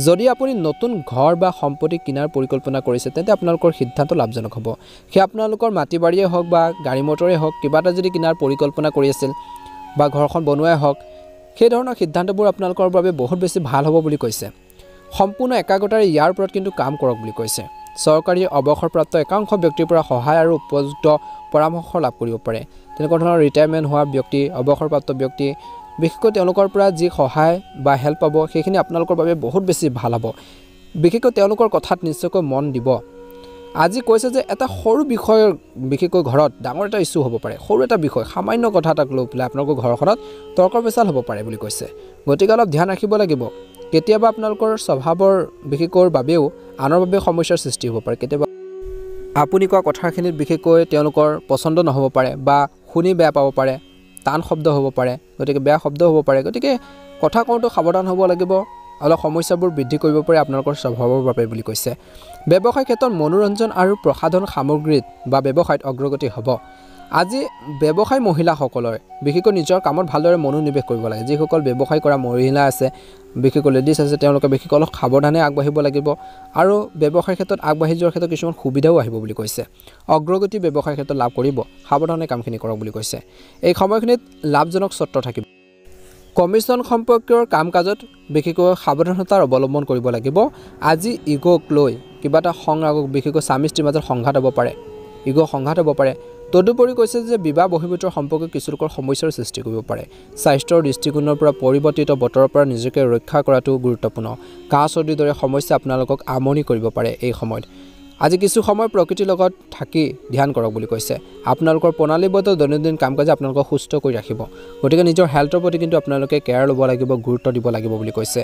যদি আপুনি নতুন ঘৰ বা সম্পত্তি কিনাৰ পৰিকল্পনা কৰিছে, তেন্তে আপোনালোকৰ সিদ্ধান্ত লাভজনক হ'ব। সেয়া আপোনালোকৰ মাটি বাৰীয়ে হওক বা গাড়ী মটৰে হওক, কিবা এটা যদি কিনাৰ পৰিকল্পনা কৰি আছিল বা ঘৰখন বনোৱাই হওক, সেই ধৰণৰ সিদ্ধান্তবোৰ আপোনালোকৰ বাবে বহুত বেছি ভাল হ'ব বুলি কৈছে। সম্পূৰ্ণ একাগ্ৰতাৰে ইয়াৰ ওপৰত কিন্তু কাম কৰক বুলি কৈছে। চৰকাৰী অৱসৰপ্ৰাপ্ত একাংশ ব্যক্তিৰ পৰা সহায় আৰু উপযুক্ত পৰামৰ্শ লাভ কৰিব পাৰে। তেনেকুৱা ধৰণৰ ৰিটায়াৰমেণ্ট হোৱা ব্যক্তি, অৱসৰপ্ৰাপ্ত ব্যক্তি, বিশেষকৈ তেওঁলোকৰ পৰা যি সহায় বা হেল্প পাব সেইখিনি আপোনালোকৰ বাবে বহুত বেছি ভাল হ'ব। বিশেষকৈ তেওঁলোকৰ কথাত নিশ্চয়কৈ মন দিব। আজি কৈছে যে এটা সৰু বিষয়ৰ বিশেষকৈ ঘৰত ডাঙৰ এটা ইস্যু হ'ব পাৰে, সৰু এটা বিষয় সামান্য কথা এটাক লৈ পেলাই আপোনালোকৰ ঘৰখনত তৰ্ক পেচাল হ'ব পাৰে বুলি কৈছে। গতিকে অলপ ধ্যান ৰাখিব লাগিব। কেতিয়াবা আপোনালোকৰ স্বভাৱৰ বিশেষকৈ বাবেও আনৰ বাবে সমস্যাৰ সৃষ্টি হ'ব পাৰে। কেতিয়াবা আপুনি কোৱা কথাখিনিত বিশেষকৈ তেওঁলোকৰ পচন্দ নহ'ব পাৰে বা শুনি বেয়া পাব পাৰে, টান শব্দ হ'ব পাৰে, গতিকে বেয়া শব্দ হ'ব পাৰে। গতিকে কথা কওঁতে সাৱধান হ'ব লাগিব। অলপ সমস্যাবোৰ বৃদ্ধি কৰিব পাৰে আপোনালোকৰ স্বভাৱৰ বাবে বুলি কৈছে। ব্যৱসায় ক্ষেত্ৰত মনোৰঞ্জন আৰু প্ৰসাধন সামগ্ৰীত বা ব্যৱসায়ত অগ্ৰগতি হ'ব। আজি ব্যৱসায় মহিলাসকলৰ বিশেষকৈ নিজৰ কামত ভালদৰে মনোনিৱেশ কৰিব লাগে। যিসকল ব্যৱসায় কৰা মহিলা আছে, বিশেষকৈ লেডিজ আছে, তেওঁলোকে বিশেষকৈ অলপ সাৱধানে আগবাঢ়িব লাগিব আৰু ব্যৱসায় ক্ষেত্ৰত আগবাঢ়ি যোৱাৰ ক্ষেত্ৰত কিছুমান সুবিধাও আহিব বুলি কৈছে। অগ্ৰগতি ব্যৱসায় ক্ষেত্ৰত লাভ কৰিব, সাৱধানে কামখিনি কৰক বুলি কৈছে। এই সময়খিনিত লাভজনক স্বত্ব থাকিব। কমিশ্যন সম্পৰ্কীয় কাম কাজত বিশেষকৈ সাৱধানতাৰ অৱলম্বন কৰিব লাগিব। আজি ইগ'ক লৈ কিবা এটা বিশেষকৈ স্বামী স্ত্ৰীৰ মাজত সংঘাত হ'ব পাৰে, ইগ' সংঘাত হ'ব পাৰে। তদুপৰি কৈছে যে বিবাহ বহিৰ্ভূতৰ সম্পৰ্কে কিছুলোকৰ সমস্যাৰ সৃষ্টি কৰিব পাৰে। স্বাস্থ্যৰ দৃষ্টিকোণৰ পৰা পৰিৱৰ্তিত বতৰৰ পৰা নিজকে ৰক্ষা কৰাটো গুৰুত্বপূৰ্ণ। কাহ চৰ্দিৰ দৰে সমস্যা আপোনালোকক আমনি কৰিব পাৰে এই সময়ত। আজি কিছু সময় প্ৰকৃতিৰ লগত থাকি ধ্যান কৰক বুলি কৈছে। আপোনালোকৰ প্ৰণালীবদ্ধ দৈনন্দিন কাম কাজে আপোনালোকক সুস্থ কৰি ৰাখিব। গতিকে নিজৰ হেল্থৰ প্ৰতি কিন্তু আপোনালোকে কেয়াৰ ল'ব লাগিব, গুৰুত্ব দিব লাগিব বুলি কৈছে।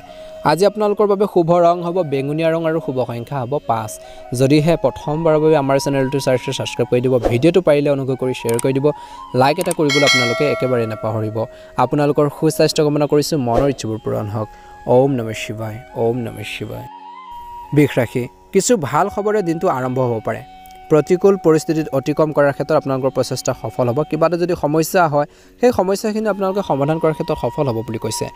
আজি আপোনালোকৰ বাবে শুভ ৰং হ'ব বেঙুনীয়া ৰং আৰু শুভ সংখ্যা হ'ব 5। যদিহে প্ৰথমবাৰৰ বাবে আমাৰ চেনেলটো ছাবস্ক্ৰাইব কৰি দিব, ভিডিঅ'টো পাৰিলে অনুগ্ৰহ কৰি শ্বেয়াৰ কৰি দিব, লাইক এটা কৰিবলৈ আপোনালোকে একেবাৰে নাপাহৰিব। আপোনালোকৰ সুস্বাস্থ্য কামনা কৰিছোঁ, মনৰ ইচ্ছাবোৰ পূৰণ হওক। ওম নমঃ শিৱায়, ওম নমঃ শিৱায়। বৃষ ৰাশি, কিছু ভাল খবৰে দিনটো আৰম্ভ হ'ব পাৰে। প্ৰতিকূল পৰিস্থিতিত অতিক্ৰম কৰাৰ ক্ষেত্ৰত আপোনালোকৰ প্ৰচেষ্টা সফল হ'ব। কিবা এটা যদি সমস্যা হয় সেই সমস্যাখিনি আপোনালোকে সমাধান কৰাৰ ক্ষেত্ৰত সফল হ'ব বুলি কৈছে।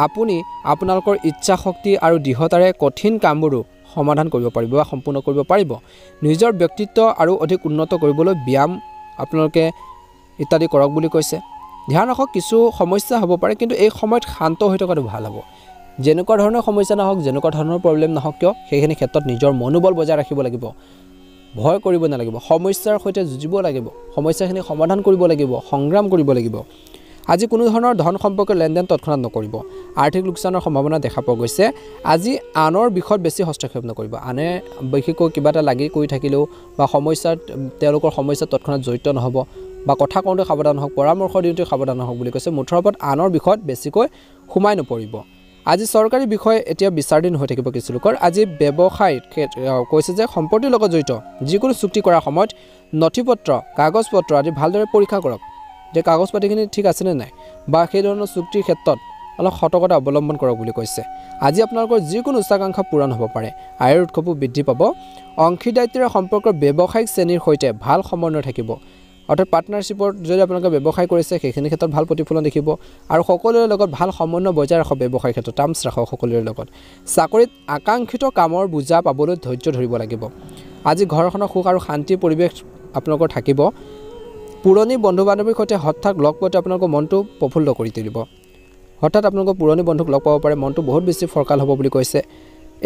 আপুনি আপোনালোকৰ ইচ্ছা শক্তি আৰু দৃঢ়তাৰে কঠিন কামবোৰো সমাধান কৰিব পাৰিব বা সম্পূৰ্ণ কৰিব পাৰিব। নিজৰ ব্যক্তিত্ব আৰু অধিক উন্নত কৰিবলৈ ব্যায়াম আপোনালোকে ইত্যাদি কৰক বুলি কৈছে। ধ্যান ৰাখক, কিছু সমস্যা হ'ব পাৰে, কিন্তু এই সময়ত শান্ত হৈ থকাটো ভাল হ'ব। যেনেকুৱা ধৰণৰ সমস্যা নহওক, যেনেকুৱা ধৰণৰ প্ৰব্লেম নহওক কিয়, সেইখিনি ক্ষেত্ৰত নিজৰ মনোবল বজাই ৰাখিব লাগিব। ভয় কৰিব নালাগিব, সমস্যাৰ সৈতে যুঁজিব লাগিব, সমস্যাখিনি সমাধান কৰিব লাগিব, সংগ্ৰাম কৰিব লাগিব। আজি কোনো ধৰণৰ ধন সম্পৰ্কীয় লেনদেন তৎক্ষণাত নকৰিব। আৰ্থিক লোকচানৰ সম্ভাৱনা দেখা পোৱা গৈছে। আজি আনৰ বিষয়ত বেছি হস্তক্ষেপ নকৰিব। আনে বিশেষকৈ কিবা এটা লাগি কৰি থাকিলেও বা তেওঁলোকৰ সমস্যাত তৎক্ষণাত জড়িত নহ'ব বা কথা কওঁতে সাৱধান হওক, পৰামৰ্শ দিওঁতে সাৱধান হওক বুলি কৈছে। মুঠৰ ওপৰত আনৰ বিষয়ত বেছিকৈ সোমাই নপৰিব। আজি চৰকাৰী বিষয় এতিয়া বিচাৰধীন হৈ থাকিব কিছু লোকৰ। আজি ব্যৱসায়ত কৈছে যে সম্পত্তিৰ লগত জড়িত যিকোনো চুক্তি কৰাৰ সময়ত নথিপত্ৰ, কাগজ পত্ৰ আদি ভালদৰে পৰীক্ষা কৰক যে কাগজ পাতিখিনি ঠিক আছেনে নাই, বা সেই ধৰণৰ চুক্তিৰ ক্ষেত্ৰত অলপ সতৰ্কতা অৱলম্বন কৰক বুলি কৈছে। আজি আপোনালোকৰ যিকোনো উচ্চাকাংক্ষা পূৰণ হ'ব পাৰে। আয়ৰ উৎসৱো বৃদ্ধি পাব। অংশীদাৰিত্বৰে সম্পৰ্কৰ ব্যৱসায়িক শ্ৰেণীৰ সৈতে ভাল সমন্বয় থাকিব। অৰ্থাৎ পাৰ্টনাৰশ্বিপত যদি আপোনালোকে ব্যৱসায় কৰিছে সেইখিনি ক্ষেত্ৰত ভাল প্ৰতিফলন দেখিব আৰু সকলোৰে লগত ভাল সমন্বয় বজাই ৰাখক। ব্যৱসায়ৰ ক্ষেত্ৰত টাৰ্মছ ৰাখক সকলোৰে লগত। চাকৰিত আকাংক্ষিত কামৰ বুজা পাবলৈ ধৈৰ্য ধৰিব লাগিব। আজি ঘৰখনৰ সুখ আৰু শান্তিৰ পৰিৱেশ আপোনালোকৰ থাকিব। পুৰণি বন্ধু বান্ধৱীৰ সৈতে হঠাৎ লগ পোৱাটো আপোনালোকৰ মনটো প্ৰফুল্ল কৰি তুলিব। হঠাৎ আপোনালোকৰ পুৰণি বন্ধুক লগ পাব পাৰে, মনটো বহুত বেছি ফৰকাল হ'ব বুলি কৈছে।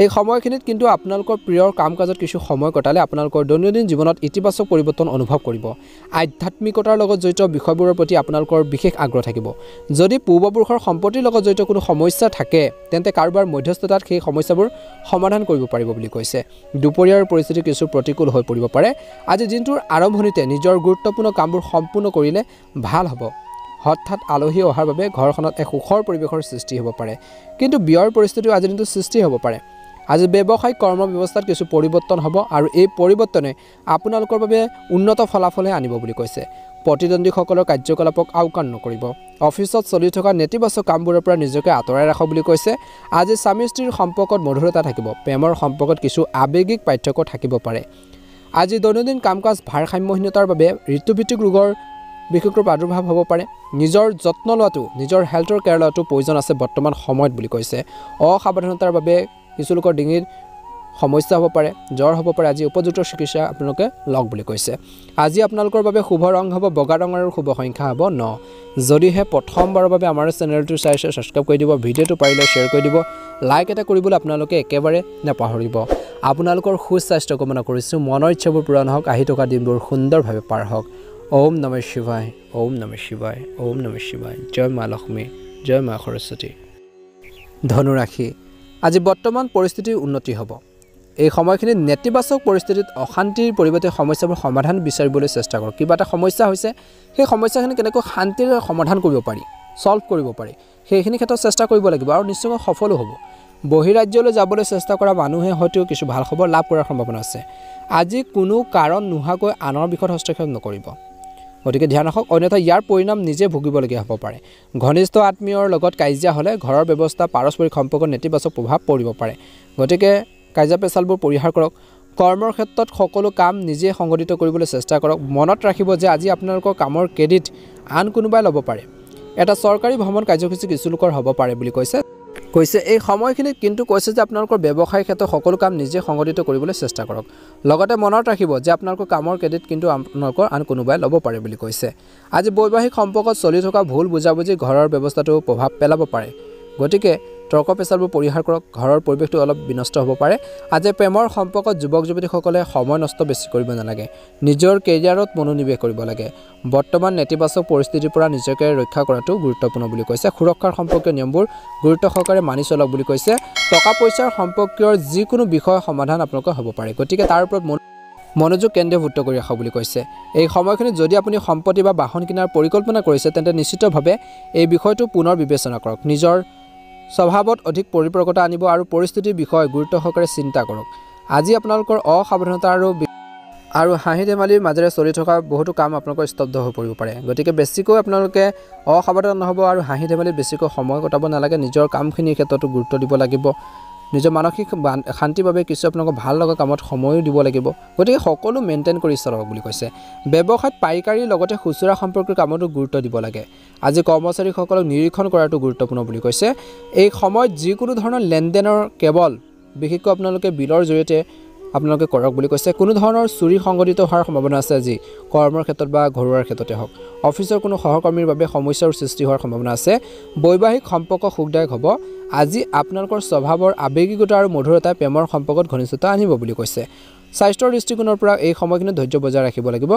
এই সময়খিনিত কিন্তু আপোনালোকৰ প্ৰিয়ৰ কাম কাজত কিছু সময় কটালে আপোনালোকৰ দৈনন্দিন জীৱনত ইতিবাচক পৰিৱৰ্তন অনুভৱ কৰিব। আধ্যাত্মিকতাৰ লগত জড়িত বিষয়বোৰৰ প্ৰতি আপোনালোকৰ বিশেষ আগ্ৰহ থাকিব। যদি পূৰ্বপুৰুষৰ সম্পত্তিৰ লগত জড়িত কোনো সমস্যা থাকে তেন্তে কাৰোবাৰ মধ্যস্থতাত সেই সমস্যাবোৰ সমাধান কৰিব পাৰিব বুলি কৈছে। দুপৰীয়াৰ পৰিস্থিতি কিছু প্ৰতিকূল হৈ পৰিব পাৰে। আজি দিনটোৰ আৰম্ভণিতে নিজৰ গুৰুত্বপূৰ্ণ কামবোৰ সম্পূৰ্ণ কৰিলে ভাল হ'ব। হঠাৎ আলহী অহাৰ বাবে ঘৰখনত এক সুখৰ পৰিৱেশৰ সৃষ্টি হ'ব পাৰে, কিন্তু ব্যয়ৰ পৰিস্থিতিও আজিৰ দিনটো সৃষ্টি হ'ব পাৰে। আজি ব্যৱসায়িক কৰ্ম ব্যৱস্থাত কিছু পৰিৱৰ্তন হ'ব আৰু এই পৰিৱৰ্তনে আপোনালোকৰ বাবে উন্নত ফলাফলহে আনিব বুলি কৈছে। প্ৰতিদ্বন্দ্বীসকলৰ কাৰ্যকলাপক আওকাণ নকৰিব। অফিচত চলি থকা নেতিবাচক কামবোৰৰ পৰা নিজকে আঁতৰাই ৰাখক বুলি কৈছে। আজি স্বামী স্ত্ৰীৰ সম্পৰ্কত মধুৰতা থাকিব। প্ৰেমৰ সম্পৰ্কত কিছু আৱেগিক পাৰ্থক্য থাকিব পাৰে। আজি দৈনন্দিন কাম কাজ ভাৰসাম্যহীনতাৰ বাবে ঋতুভিত্তিক ৰোগৰ বিশেষকৈ প্ৰাদুৰ্ভাৱ হ'ব পাৰে। নিজৰ যত্ন লোৱাটো, নিজৰ হেল্থৰ কেয়াৰ লোৱাটো প্ৰয়োজন আছে বৰ্তমান সময়ত বুলি কৈছে। অসাৱধানতাৰ বাবে কিছু লোকৰ ডিঙিৰ সমস্যা হ'ব পাৰে, জ্বৰ হ'ব পাৰে। আজি উপযুক্ত চিকিৎসা আপোনালোকে লওক বুলি কৈছে। আজি আপোনালোকৰ বাবে শুভ ৰং হ'ব বগা ৰং আৰু শুভ সংখ্যা হ'ব 9। যদিহে প্ৰথমবাৰৰ বাবে আমাৰ চেনেলটো ছাবস্ক্ৰাইব কৰি দিব, ভিডিঅ'টো পাৰিলে শ্বেয়াৰ কৰি দিব, লাইক এটা কৰিবলৈ আপোনালোকে একেবাৰে নাপাহৰিব। আপোনালোকৰ সুস্বাস্থ্য কামনা কৰিছোঁ, মনৰ ইচ্ছাবোৰ পূৰণ হওক, আহি থকা দিনবোৰ সুন্দৰভাৱে পাৰ হওক। ওম নমঃ শিৱায় ওম নমঃ শিৱায় ওম নমঃ শিৱায় জয় মা লক্ষ্মী জয় মা সৰস্বতী ধনু ৰাশি আজি বৰ্তমান পৰিস্থিতিৰ উন্নতি হ'ব এই সময়খিনিত নেতিবাচক পৰিস্থিতিত অশান্তিৰ পৰিৱৰ্তে সমস্যাবোৰ সমাধান বিচাৰিবলৈ চেষ্টা কৰক কিবা এটা সমস্যা হৈছে সেই সমস্যাখিনি কেনেকৈ শান্তিৰে সমাধান কৰিব পাৰি সলভ কৰিব পাৰি সেইখিনি ক্ষেত্ৰত চেষ্টা কৰিব লাগিব আৰু নিশ্চয় সফল হ'ব বহিৰাজ্যলৈ যাবলৈ চেষ্টা কৰা মানুহে হয়তো কিছু ভাল খবৰ লাভ কৰাৰ সম্ভাৱনা আছে আজি কোনো কাৰণ নোহোৱাকৈ আনৰ বিষয়ত হস্তক্ষেপ নকৰিব গতিকে ধ্যান ৰাখক অন্যথা ইয়াৰ পৰিণাম নিজে ভুগিবলগীয়া হ'ব পাৰে ঘনিষ্ঠ আত্মীয়ৰ লগত কাজিয়া হ'লে ঘৰৰ ব্যৱস্থা পাৰস্পৰিক সম্পৰ্কত নেতিবাচক প্ৰভাৱ পৰিব পাৰে গতিকে কাজিয়া পেচালবোৰ পৰিহাৰ কৰক কৰ্মৰ ক্ষেত্ৰত সকলো কাম নিজে সংগঠিত কৰিবলৈ চেষ্টা কৰক মনত ৰাখিব যে আজি আপোনালোকৰ কামৰ ক্ৰেডিট আন কোনোবাই ল'ব পাৰে এটা চৰকাৰী ভ্ৰমণ কাৰ্যসূচী কিছু লোকৰ হ'ব পাৰে বুলি কৈছে এই সময়খিনিত কিন্তু কৈছে যে আপোনালোকৰ ব্যৱসায়ৰ ক্ষেত্ৰত সকলো কাম নিজে সংগঠিত কৰিবলৈ চেষ্টা কৰক লগতে মনত ৰাখিব যে আপোনালোকৰ কামৰ ক্ৰেডিট কিন্তু আপোনালোকৰ আন কোনোবাই ল'ব পাৰে বুলি কৈছে আজি বৈবাহিক সম্পৰ্কত চলি থকা ভুল বুজাবুজি ঘৰৰ ব্যৱস্থাটো প্ৰভাৱ পেলাব পাৰে গতিকে তৰ্ক পেচালবোৰ পৰিহাৰ কৰক ঘৰৰ পৰিৱেশটো অলপ বিনষ্ট হ'ব পাৰে আজি প্ৰেমৰ সম্পৰ্কত যুৱক যুৱতীসকলে সময় নষ্ট বেছি কৰিব নালাগে নিজৰ কেৰিয়াৰত মনোনিৱেশ কৰিব লাগে বৰ্তমান নেতিবাচক পৰিস্থিতিৰ পৰা নিজকে ৰক্ষা কৰাটো গুৰুত্বপূৰ্ণ বুলি কৈছে সুৰক্ষাৰ সম্পৰ্কীয় নিয়মবোৰ গুৰুত্ব সহকাৰে মানি চলক বুলি কৈছে টকা পইচাৰ সম্পৰ্কীয় যিকোনো বিষয় সমাধান আপোনালোকৰ হ'ব পাৰে গতিকে তাৰ ওপৰত মনোযোগ কেন্দ্ৰীভূত কৰি ৰাখক বুলি কৈছে এই সময়খিনিত যদি আপুনি সম্পত্তি বা বাহন কিনাৰ পৰিকল্পনা কৰিছে তেন্তে নিশ্চিতভাৱে এই বিষয়টো পুনৰ বিবেচনা কৰক নিজৰ স্বভাৱত অধিক পৰিপক্কতা আনিব আৰু পৰিস্থিতিৰ বিষয়ে গুৰুত্ব সহকাৰে চিন্তা কৰক আজি আপোনালোকৰ অসাৱধানতা আৰু হাঁহি ধেমালিৰ মাজেৰে চলি থকা বহুতো কাম আপোনালোকৰ স্তব্ধ হৈ পৰিব পাৰে গতিকে বেছিকৈ আপোনালোকে অসাৱধান নহ'ব আৰু হাঁহি ধেমালিত বেছিকৈ সময় কটাব নালাগে নিজৰ কামখিনিৰ ক্ষেত্ৰতো গুৰুত্ব দিব লাগিব নিজৰ মানসিক শান্তিৰ বাবে কিছু আপোনালোকৰ ভাল লগা কামত সময়ো দিব লাগিব গতিকে সকলো মেইনটেইন কৰি চলক বুলি কৈছে ব্যৱসায়ত পাইকাৰীৰ লগতে খুচুৰা সম্পৰ্কীয় কামতো গুৰুত্ব দিব লাগে আজি কৰ্মচাৰীসকলক নিৰীক্ষণ কৰাটো গুৰুত্বপূৰ্ণ বুলি কৈছে এই সময়ত যিকোনো ধৰণৰ লেনদেনৰ কেৱল বিশেষকৈ আপোনালোকে বিলৰ জৰিয়তে আপোনালোকে কৰক বুলি কৈছে কোনো ধৰণৰ চুৰি সংঘটিত হোৱাৰ সম্ভাৱনা আছে আজি কৰ্মৰ ক্ষেত্ৰত বা ঘৰুৱাৰ ক্ষেত্ৰতে হওক অফিচৰ কোনো সহকৰ্মীৰ বাবে সমস্যাৰ সৃষ্টি হোৱাৰ সম্ভাৱনা আছে বৈবাহিক সম্পৰ্ক সুখদায়ক হ'ব আজি আপোনালোকৰ স্বভাৱৰ আৱেগিকতা আৰু মধুৰতাই প্ৰেমৰ সম্পৰ্কত ঘনিষ্ঠতা আনিব বুলি কৈছে স্বাস্থ্যৰ দৃষ্টিকোণৰ পৰা এই সময়খিনিত ধৈৰ্য বজাই ৰাখিব লাগিব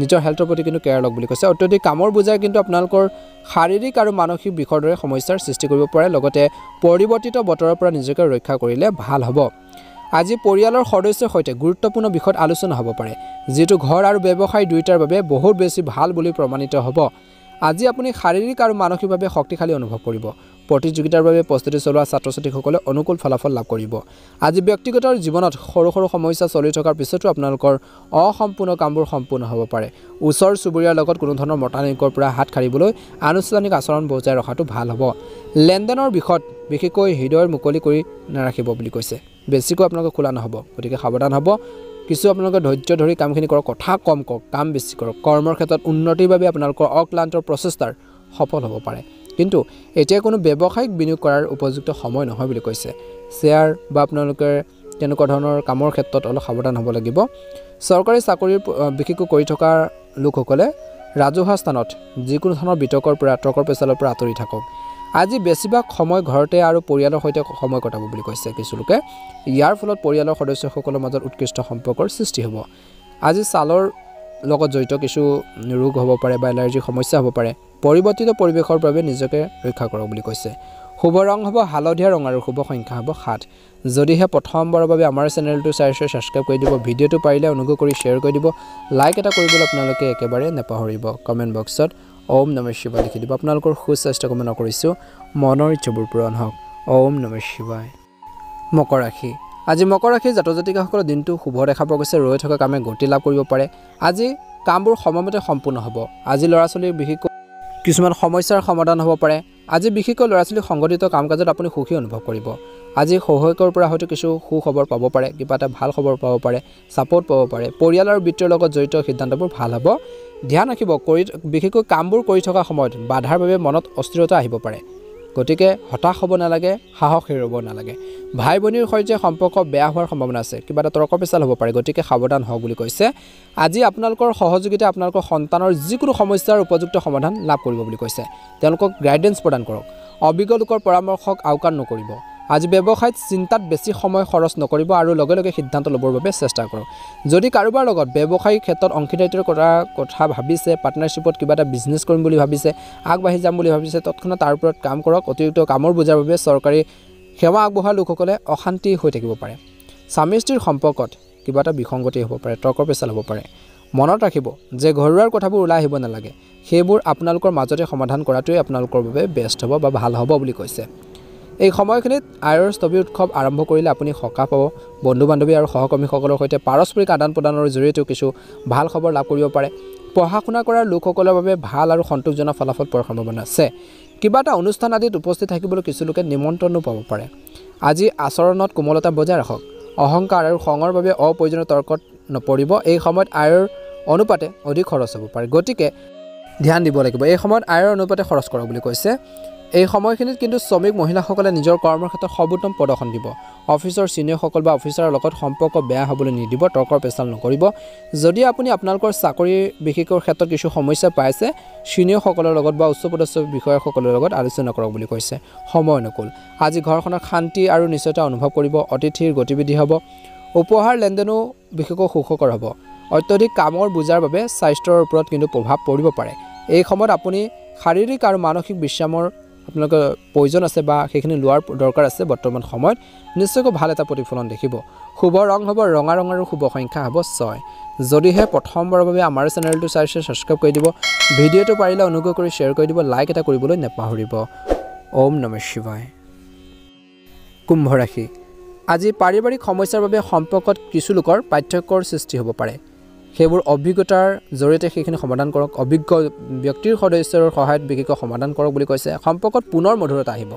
নিজৰ হেল্থৰ প্ৰতি কিন্তু কেয়াৰ লওক বুলি কৈছে অত্যধিক কামৰ বোজাই কিন্তু আপোনালোকৰ শাৰীৰিক আৰু মানসিক বিষয়ৰ দৰে সমস্যাৰ সৃষ্টি কৰিব পাৰে লগতে পৰিৱৰ্তিত বতৰৰ পৰা নিজকে ৰক্ষা কৰিলে ভাল হ'ব আজি পৰিয়ালৰ সদস্যৰ সৈতে গুৰুত্বপূৰ্ণ বিষয়ত আলোচনা হ'ব পাৰে যেটো ঘৰ আৰু ব্যৱসায় দুইটাৰ বাবে বহুত বেছি ভাল বুলি প্ৰমাণিত হ'ব আজি আপুনি শাৰীৰিক আৰু মানসিকভাৱে শক্তিশালী অনুভৱ কৰিব প্ৰতিযোগিতাৰ বাবে প্ৰস্তুতি চলোৱা ছাত্ৰ-ছাত্ৰীসকলে অনুকূল ফলাফল লাভ কৰিব আজি ব্যক্তিগত জীৱনত সৰু সৰু সমস্যা চলি থকাৰ পিছতো আপোনালোকৰ অসম্পূৰ্ণ কামবোৰ সম্পূৰ্ণ হ'ব পাৰে ওচৰ চুবুৰীয়াৰ লগত কোনো ধৰণৰ মতানৈক্যৰ পৰা হাত সাৰিবলৈ আনুষ্ঠানিক আচৰণ বজাই ৰখাটো ভাল হ'ব লেনদেনৰ বিষয়ত বিশেষকৈ হৃদয়ৰ মুকলি কৰি নাৰাখিব বুলি কৈছে বেছিকৈ আপোনালোকে খোলা নহ'ব গতিকে সাৱধান হ'ব কিছু আপোনালোকে ধৈৰ্য ধৰি কামখিনি কৰক কথা কম কৰক কাম বেছি কৰক কৰ্মৰ ক্ষেত্ৰত উন্নতিৰ বাবে আপোনালোকৰ অক্লান্ত প্ৰচেষ্টাৰ সফল হ'ব পাৰে কিন্তু এতিয়া কোনো ব্যৱসায়িক বিনিয়োগ কৰাৰ উপযুক্ত সময় নহয় বুলি কৈছে শ্বেয়াৰ বা আপোনালোকে তেনেকুৱা ধৰণৰ কামৰ ক্ষেত্ৰত অলপ সাৱধান হ'ব লাগিব চৰকাৰী চাকৰি বিশেষকৈ কৰি থকা লোকসকলে ৰাজহুৱা স্থানত যিকোনো ধৰণৰ বিতৰ্কৰ পৰা তৰ্কৰ পেচালৰ পৰা আঁতৰি থাকক আজি বেছিভাগ সময় ঘৰতে আৰু পৰিয়ালৰ সৈতে সময় কটাব বুলি কৈছে কিছু লোকে ইয়াৰ ফলত পৰিয়ালৰ সদস্যসকলৰ মাজত উৎকৃষ্ট সম্পৰ্কৰ সৃষ্টি হ'ব আজি ছালৰ লগত জড়িত কিছু ৰোগ হ'ব পাৰে বা এলাৰ্জিৰ সমস্যা হ'ব পাৰে পৰিৱৰ্তিত পৰিৱেশৰ বাবে নিজকে ৰক্ষা কৰক বুলি কৈছে শুভ ৰং হ'ব হালধীয়া ৰং আৰু শুভ সংখ্যা হ'ব 7 যদিহে প্ৰথমবাৰৰ বাবে আমাৰ চেনেলটো সাবস্ক্ৰাইব কৰি দিব ভিডিঅ'টো পাৰিলে অনুগ্ৰহ কৰি শ্বেয়াৰ কৰি দিব লাইক এটা কৰিবলৈ আপোনালোকে একেবাৰে নেপাহৰিব কমেন্ট বক্সত ওম নমঃ শিৱায় লিখি দিব আপোনালোকৰ সুস্বাস্থ্য কামনা কৰিছোঁ মনৰ ইচ্ছাবোৰ পূৰণ হওক ওম নমঃ শিৱায় মকৰ ৰাশি আজি মকৰ ৰাশিৰ জাতক-জাতিকাসকলৰ দিনটো শুভ দেখা পোৱা গৈছে ৰৈ থকা কামে গতি লাভ কৰিব পাৰে আজি কামবোৰ সময়মতে সম্পূৰ্ণ হ'ব আজি ল'ৰা-ছোৱালীৰ বিশেষকৈ কিছুমান সমস্যাৰ সমাধান হ'ব পাৰে আজি বিশেষকৈ ল'ৰা-ছোৱালীৰ সংগঠিত কাম-কাজত আপুনি সুখী অনুভৱ কৰিব আজি সহায়কৰ পৰা হয়তো কিছু সুখবৰ পাব পাৰে কিবা এটা ভাল খবৰ পাব পাৰে সাপোৰ্ট পাব পাৰে পৰিয়ালৰ বিত্তৰ লগত জড়িত সিদ্ধান্তবোৰ ভাল হ'ব ধ্যান ৰাখিব বিশেষকৈ কামবোৰ কৰি থকা সময়ত বাধাৰ বাবে মনত অস্থিৰতা আহিব পাৰে গতিকে হতাশ হ'ব নালাগে সাহস হেৰুৱাব নালাগে ভাই ভনীৰ সৈতে সম্পৰ্ক বেয়া হোৱাৰ সম্ভাৱনা আছে কিবা এটা তৰ্ক পেচাল হ'ব পাৰে গতিকে সাৱধান হওক বুলি কৈছে আজি আপোনালোকৰ সহযোগিতা আপোনালোকৰ সন্তানৰ যিকোনো সমস্যাৰ উপযুক্ত সমাধান লাভ কৰিব বুলি কৈছে তেওঁলোকক গাইডেন্স প্ৰদান কৰক অভিজ্ঞ লোকৰ পৰামৰ্শক আওকাণ নকৰিব আজি ব্যৱসায়ত চিন্তাত বেছি সময় খৰচ নকৰিব আৰু লগে লগে সিদ্ধান্ত ল'বৰ বাবে চেষ্টা কৰক যদি কাৰোবাৰ লগত ব্যৱসায়িক ক্ষেত্ৰত অংশীদাৰিত্বৰ কথা ভাবিছে পাৰ্টনাৰশ্বিপত কিবা এটা বিজনেছ কৰিম বুলি ভাবিছে আগবাঢ়ি যাম বুলি ভাবিছে তৎক্ষণাৎ তাৰ ওপৰত কাম কৰক অতিৰিক্ত কামৰ বোজাৰ বাবে চৰকাৰী সেৱা আগবঢ়োৱা লোকসকলে অশান্তি হৈ থাকিব পাৰে স্বামী স্ত্ৰীৰ সম্পৰ্কত কিবা এটা বিসংগতি হ'ব পাৰে তৰ্ক পেচাল হ'ব পাৰে মনত ৰাখিব যে ঘৰুৱাৰ কথাবোৰ ওলাই আহিব নালাগে সেইবোৰ আপোনালোকৰ মাজতে সমাধান কৰাটোৱে আপোনালোকৰ বাবে বেষ্ট হ'ব বা ভাল হ'ব বুলি কৈছে এই সময়খিনিত আয়ৰ স্থবিৰ উৎসৱ আৰম্ভ কৰিলে আপুনি সকাহ পাব বন্ধু বান্ধৱী আৰু সহকৰ্মীসকলৰ সৈতে পাৰস্পৰিক আদান প্ৰদানৰ জৰিয়তেও কিছু ভাল খবৰ লাভ কৰিব পাৰে পঢ়া শুনা কৰাৰ লোকসকলৰ বাবে ভাল আৰু সন্তোষজনক ফলাফল পোৱাৰ সম্ভাৱনা আছে কিবা এটা অনুষ্ঠান আদিত উপস্থিত থাকিবলৈ কিছু লোকে নিমন্ত্ৰণো পাব পাৰে আজি আচৰণত কোমলতা বজাই ৰাখক অহংকাৰ আৰু খঙৰ বাবে অপ্ৰয়োজনীয় তৰ্কত নপৰিব এই সময়ত আয়ৰ অনুপাতে অধিক খৰচ হ'ব পাৰে গতিকে ধ্যান দিব লাগিব এই সময়ত আয়ৰ অনুপাতে খৰচ কৰক বুলি কৈছে এই সময়খিনিত কিন্তু শ্ৰমিক মহিলাসকলে নিজৰ কৰ্মৰ ক্ষেত্ৰত সৰ্বোত্তম প্ৰদৰ্শন দিব অফিচৰ চিনিয়ৰসকল বা অফিচাৰৰ লগত সম্পৰ্ক বেয়া হ'বলৈ নিদিব তৰ্কৰ পেচাল নকৰিব যদি আপুনি আপোনালোকৰ চাকৰি বিশেষৰ ক্ষেত্ৰত কিছু সমস্যা পাইছে চিনিয়ৰসকলৰ লগত বা উচ্চপদস্থ বিষয়াসকলৰ লগত আলোচনা কৰক বুলি কৈছে সময় অনুকূল আজি ঘৰখনত শান্তি আৰু নিশ্চয়তা অনুভৱ কৰিব অতিথিৰ গতিবিধি হ'ব উপহাৰ লেনদেনো বিশেষকৈ সুখকৰ হ'ব অত্যধিক কামৰ বোজাৰ বাবে স্বাস্থ্যৰ ওপৰত কিন্তু প্ৰভাৱ পৰিব পাৰে এই সময়ত আপুনি শাৰীৰিক আৰু মানসিক বিশ্ৰামৰ আপোনালোকৰ প্ৰয়োজন আছে বা সেইখিনি লোৱাৰ দৰকাৰ আছে বৰ্তমান সময়ত নিশ্চয়কৈ ভাল এটা প্ৰতিফলন দেখিব শুভ ৰং হ'ব ৰঙা ৰং আৰু শুভ সংখ্যা হ'ব 6 যদিহে প্ৰথমবাৰৰ বাবে আমাৰ চেনেলটো চাইছে সাবস্ক্ৰাইব কৰি দিব ভিডিঅ'টো পাৰিলে অনুগ্ৰহ কৰি শ্বেয়াৰ কৰি দিব লাইক এটা কৰিবলৈ নেপাহৰিব ওম নমঃ শিৱায় কুম্ভ ৰাশি আজি পাৰিবাৰিক সমস্যাৰ বাবে সম্পৰ্কত কিছু লোকৰ পাৰ্থক্যৰ সৃষ্টি হ'ব পাৰে সেইবোৰ অভিজ্ঞতাৰ জৰিয়তে সেইখিনি সমাধান কৰক অভিজ্ঞ ব্যক্তিৰ সদস্যৰ সহায়ত বিশেষকৈ সমাধান কৰক বুলি কৈছে সম্পৰ্কত পুনৰ মধুৰতা আহিব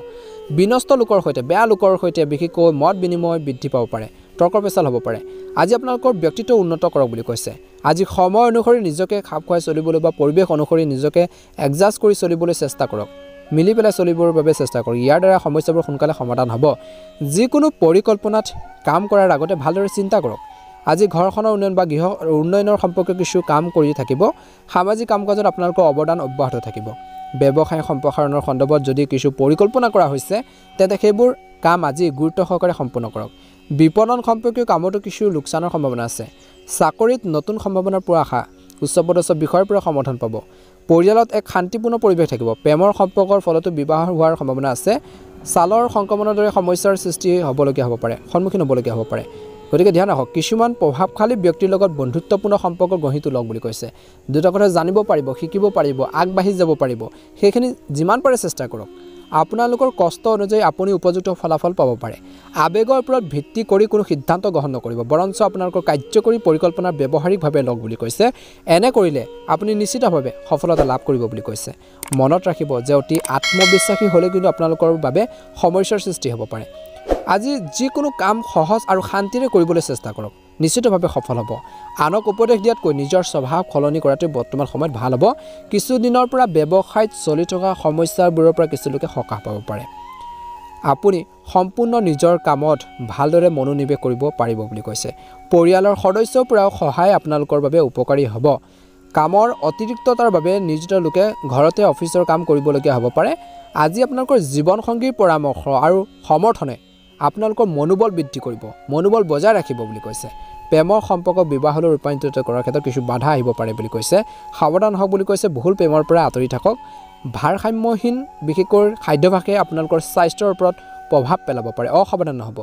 বিনষ্ট লোকৰ সৈতে বেয়া লোকৰ সৈতে বিশেষকৈ মত বিনিময় বৃদ্ধি পাব পাৰে তৰ্ক পেচাল হ'ব পাৰে আজি আপোনালোকৰ ব্যক্তিত্ব উন্নত কৰক বুলি কৈছে আজি সময় অনুসৰি নিজকে খাপ খুৱাই চলিবলৈ বা পৰিৱেশ অনুসৰি নিজকে এডজাষ্ট কৰি চলিবলৈ চেষ্টা কৰক মিলি পেলাই চলিবৰ বাবে চেষ্টা কৰক ইয়াৰ দ্বাৰা সমস্যাবোৰ সোনকালে সমাধান হ'ব যিকোনো পৰিকল্পনাত কাম কৰাৰ আগতে ভালদৰে চিন্তা কৰক আজি ঘৰখনৰ উন্নয়ন বা গৃহ উন্নয়নৰ সম্পৰ্কে কিছু কাম কৰি থাকিব সামাজিক কাম কাজত আপোনালোকৰ অৱদান অব্যাহত থাকিব ব্যৱসায় সম্প্ৰসাৰণৰ সন্দৰ্ভত যদি কিছু পৰিকল্পনা কৰা হৈছে তেন্তে সেইবোৰ কাম আজি গুৰুত্ব সহকাৰে সম্পূৰ্ণ কৰক বিপণন সম্পৰ্কীয় কামতো কিছু লোকচানৰ সম্ভাৱনা আছে চাকৰিত নতুন সম্ভাৱনাৰ পৰা আশা উচ্চপদস্থ বিষয়ৰ পৰা সমৰ্থন পাব পৰিয়ালত এক শান্তিপূৰ্ণ পৰিৱেশ থাকিব প্ৰেমৰ সম্পৰ্কৰ ফলতো বিবাহ হোৱাৰ সম্ভাৱনা আছে ছালৰ সংক্ৰমণৰ দৰে সমস্যাৰ সৃষ্টি হ'বলগীয়া হ'ব পাৰে সন্মুখীন হ'বলগীয়া হ'ব পাৰে গতিকে ধ্যান ৰাখক কিছুমান প্ৰভাৱশালী ব্যক্তিৰ লগত বন্ধুত্বপূৰ্ণ সম্পৰ্ক গঢ়ি তোলক বুলি কৈছে দুটা কথা জানিব পাৰিব শিকিব পাৰিব আগবাঢ়ি যাব পাৰিব সেইখিনি যিমান পাৰে চেষ্টা কৰক আপোনালোকৰ কষ্ট অনুযায়ী আপুনি উপযুক্ত ফলাফল পাব পাৰে আবেগৰ ওপৰত ভিত্তি কৰি কোনো সিদ্ধান্ত গ্ৰহণ নকৰিব বৰঞ্চ আপোনালোকৰ কাৰ্যকৰী পৰিকল্পনা ব্যৱহাৰিকভাৱে লওক বুলি কৈছে এনে কৰিলে আপুনি নিশ্চিতভাৱে সফলতা লাভ কৰিব বুলি কৈছে মনত ৰাখিব যে অতি আত্মবিশ্বাসী হ'লে কিন্তু আপোনালোকৰ বাবে সমস্যাৰ সৃষ্টি হ'ব পাৰে আজি যিকোনো কাম সহজ আৰু শান্তিৰে কৰিবলৈ চেষ্টা কৰক নিশ্চিতভাৱে সফল হ'ব আনক উপদেশ দিয়াতকৈ নিজৰ স্বভাৱ সলনি কৰাটো বৰ্তমান সময়ত ভাল হ'ব কিছু দিনৰ পৰা ব্যৱসায়ত চলি থকা সমস্যাবোৰৰ পৰা কিছু লোকে সকাহ পাব পাৰে আপুনি সম্পূৰ্ণ নিজৰ কামত ভালদৰে মনোনিৱেশ কৰিব পাৰিব বুলি কৈছে পৰিয়ালৰ সদস্যৰ পৰাও সহায় আপোনালোকৰ বাবে উপকাৰী হ'ব কামৰ অতিৰিক্ততাৰ বাবে নিয়োজিত লোকে ঘৰতে অফিচৰ কাম কৰিবলগীয়া হ'ব পাৰে আজি আপোনালোকৰ জীৱনসংগীৰ পৰামৰ্শ আৰু সমৰ্থনে আপোনালোকৰ মনোবল বৃদ্ধি কৰিব মনোবল বজাই ৰাখিব বুলি কৈছে প্ৰেমৰ সম্পৰ্ক বিবাহলৈ ৰূপান্তৰিত কৰাৰ ক্ষেত্ৰত কিছু বাধা আহিব পাৰে বুলি কৈছে সাৱধান হওক বুলি কৈছে বহুল প্ৰেমৰ পৰা আঁতৰি থাকক ভাৰসাম্যহীন বিশেষকৈ খাদ্যাভ্যাসে আপোনালোকৰ স্বাস্থ্যৰ ওপৰত প্ৰভাৱ পেলাব পাৰে অসাৱধান নহ'ব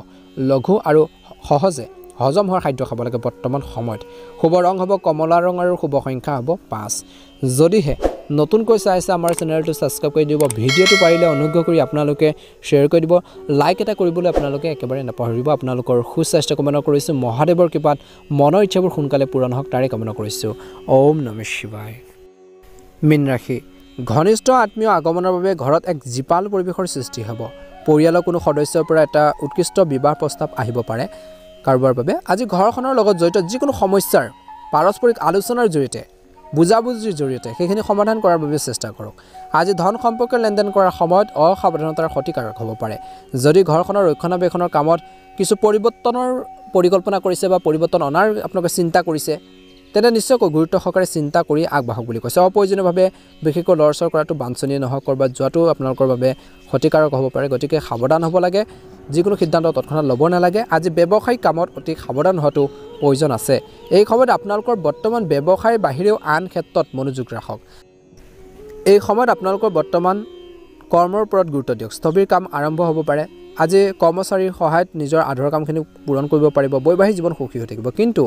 লঘু আৰু সহজে হজম হোৱাৰ খাদ্য খাব লাগে বৰ্তমান সময়ত শুভ ৰং হ'ব কমলা ৰং আৰু শুভ সংখ্যা হ'ব 5 যদিহে নতুনকৈ চাইছে আমাৰ চেনেলটো সাবস্ক্ৰাইব কৰি দিব ভিডিঅ'টো পাৰিলে অনুগ্ৰহ কৰি আপোনালোকে শ্বেয়াৰ কৰি দিব লাইক এটা কৰিবলৈ আপোনালোকে একেবাৰে নাপাহৰিব আপোনালোকৰ সুস্বাস্থ্য কামনা কৰিছোঁ মহাদেৱৰ কৃপাত মনৰ ইচ্ছাবোৰ সোনকালে পূৰণ হওক তাৰে কামনা কৰিছোঁ ওম নমঃ শিৱায় মীন ৰাশি ঘনিষ্ঠ আত্মীয় আগমনৰ বাবে ঘৰত এক জীপাল পৰিৱেশৰ সৃষ্টি হ'ব পৰিয়ালৰ কোনো সদস্যৰ পৰা এটা উৎকৃষ্ট বিবাহ প্ৰস্তাৱ আহিব পাৰে কাৰোবাৰ বাবে আজি ঘৰখনৰ লগত জড়িত যিকোনো সমস্যাৰ পাৰস্পৰিক আলোচনাৰ জৰিয়তে বুজাবুজিৰ জৰিয়তে সেইখিনি সমাধান কৰাৰ বাবে চেষ্টা কৰক আজি ধন সম্পৰ্কে লেনদেন কৰাৰ সময়ত অসাৱধানতাৰ ক্ষতিকাৰক হ'ব পাৰে যদি ঘৰখনৰ ৰক্ষণাবেক্ষণৰ কামত কিছু পৰিৱৰ্তনৰ পৰিকল্পনা কৰিছে বা পৰিৱৰ্তন অনাৰ আপোনালোকে চিন্তা কৰিছে তেনে নিশ্চয়কৈ গুৰুত্ব সহকাৰে চিন্তা কৰি আগবাঢ়ক বুলি কৈছে অপ্ৰয়োজনীয়ভাৱে বিশেষকৈ লৰচৰ কৰাটো বাঞ্ছনীয় নহয় কৰবাত যোৱাটো আপোনালোকৰ বাবে ক্ষতিকাৰক হ'ব পাৰে গতিকে সাৱধান হ'ব লাগে যিকোনো সিদ্ধান্ত তৎক্ষণাত ল'ব নালাগে আজি ব্যৱসায়িক কামত অতি সাৱধান হোৱাটো প্ৰয়োজন আছে এই সময়ত আপোনালোকৰ বৰ্তমান ব্যৱসায়ৰ বাহিৰেও আন ক্ষেত্ৰত মনোযোগ ৰাখক এই সময়ত আপোনালোকৰ বৰ্তমান কৰ্মৰ ওপৰত গুৰুত্ব দিয়ক স্থবিৰ কাম আৰম্ভ হ'ব পাৰে আজি কৰ্মচাৰীৰ সহায়ত নিজৰ আধৰুৱা কামখিনি পূৰণ কৰিব পাৰিব বৈবাহিক জীৱন সুখী হৈ থাকিব কিন্তু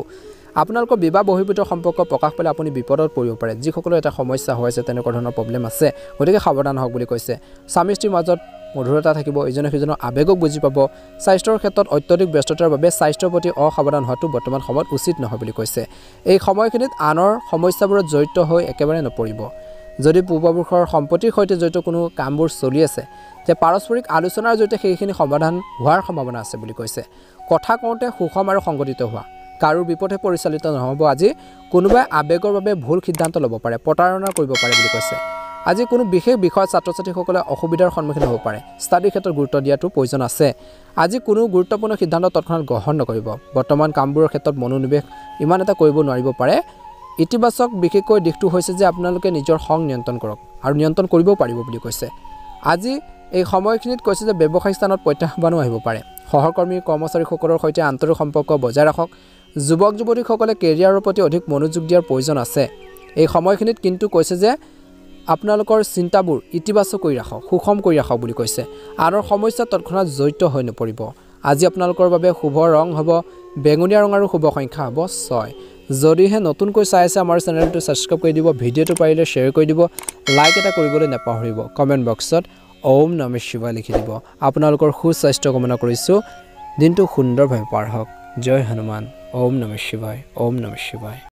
আপোনালোকৰ বিবাহ বহিৰ্ভূত সম্পৰ্ক প্ৰকাশ পালে আপুনি বিপদত পৰিব পাৰে যিসকলৰ এটা সমস্যা হৈ আছে তেনেকুৱা ধৰণৰ প্ৰব্লেম আছে গতিকে সাৱধান হওক বুলি কৈছে স্বামী স্ত্ৰীৰ মাজত মধুৰতা থাকিব ইজনে সিজনৰ আবেগক বুজি পাব স্বাস্থ্যৰ ক্ষেত্ৰত অত্যধিক ব্যস্ততাৰ বাবে স্বাস্থ্যৰ প্ৰতি অসাৱধান হোৱাটো বৰ্তমান সময়ত উচিত নহয় বুলি কৈছে এই সময়খিনিত আনৰ সমস্যাবোৰত জড়িত হৈ একেবাৰে নপৰিব যদি পূৰ্বপুৰুষৰ সম্পত্তিৰ সৈতে জড়িত কোনো কামবোৰ চলি আছে যে পাৰস্পৰিক আলোচনাৰ জৰিয়তে সেইখিনি সমাধান হোৱাৰ সম্ভাৱনা আছে বুলি কৈছে কথা কওঁতে সুষম আৰু সংগঠিত হোৱা কাৰো বিপথে পৰিচালিত নহ'ব আজি কোনোবাই আবেগৰ বাবে ভুল সিদ্ধান্ত ল'ব পাৰে প্ৰতাৰণা কৰিব পাৰে বুলি কৈছে আজি কোনো বিশেষ বিষয়ত ছাত্ৰ ছাত্ৰীসকলে অসুবিধাৰ সন্মুখীন হ'ব পাৰে ষ্টাডিৰ ক্ষেত্ৰত গুৰুত্ব দিয়াটো প্ৰয়োজন আছে আজি কোনো গুৰুত্বপূৰ্ণ সিদ্ধান্ত তৎক্ষণাত গ্ৰহণ নকৰিব বৰ্তমান কামবোৰৰ ক্ষেত্ৰত মনোনিৱেশ ইমান এটা কৰিব নোৱাৰিব পাৰে ইতিবাচক বিশেষকৈ দিশটো হৈছে যে আপোনালোকে নিজৰ খং নিয়ন্ত্ৰণ কৰক আৰু নিয়ন্ত্ৰণ কৰিবও পাৰিব বুলি কৈছে আজি এই সময়খিনিত কৈছে যে ব্যৱসায়িক স্থানত প্ৰত্যাহ্বানো আহিব পাৰে সহকৰ্মী কৰ্মচাৰীসকলৰ সৈতে আন্তৰিক সম্পৰ্ক বজাই ৰাখক যুৱক যুৱতীসকলে কেৰিয়াৰৰ প্ৰতি অধিক মনোযোগ দিয়াৰ প্ৰয়োজন আছে এই সময়খিনিত কিন্তু কৈছে যে আপোনালোকৰ চিন্তাবোৰ ইতিবাচক কৰি ৰাখক সুষম কৰি ৰাখক বুলি কৈছে আনৰ সমস্যা তৎক্ষণাত জড়িত হৈ নপৰিব আজি আপোনালোকৰ বাবে শুভ ৰং হ'ব বেঙুনীয়া ৰং আৰু শুভ সংখ্যা হ'ব 6 যদিহে নতুনকৈ চাই আছে আমাৰ চেনেলটো সাবস্ক্ৰাইব কৰি দিব ভিডিঅ'টো পাৰিলে শ্বেয়াৰ কৰি দিব লাইক এটা কৰিবলৈ নাপাহৰিব কমেণ্ট বক্সত ওম নমঃ শিৱায় লিখি দিব আপোনালোকৰ সুস্বাস্থ্য কামনা কৰিছোঁ দিনটো সুন্দৰভাৱে পাৰ হওক জয় হনুমান ওম নমঃ শিৱায় ওম নমঃ শিৱায়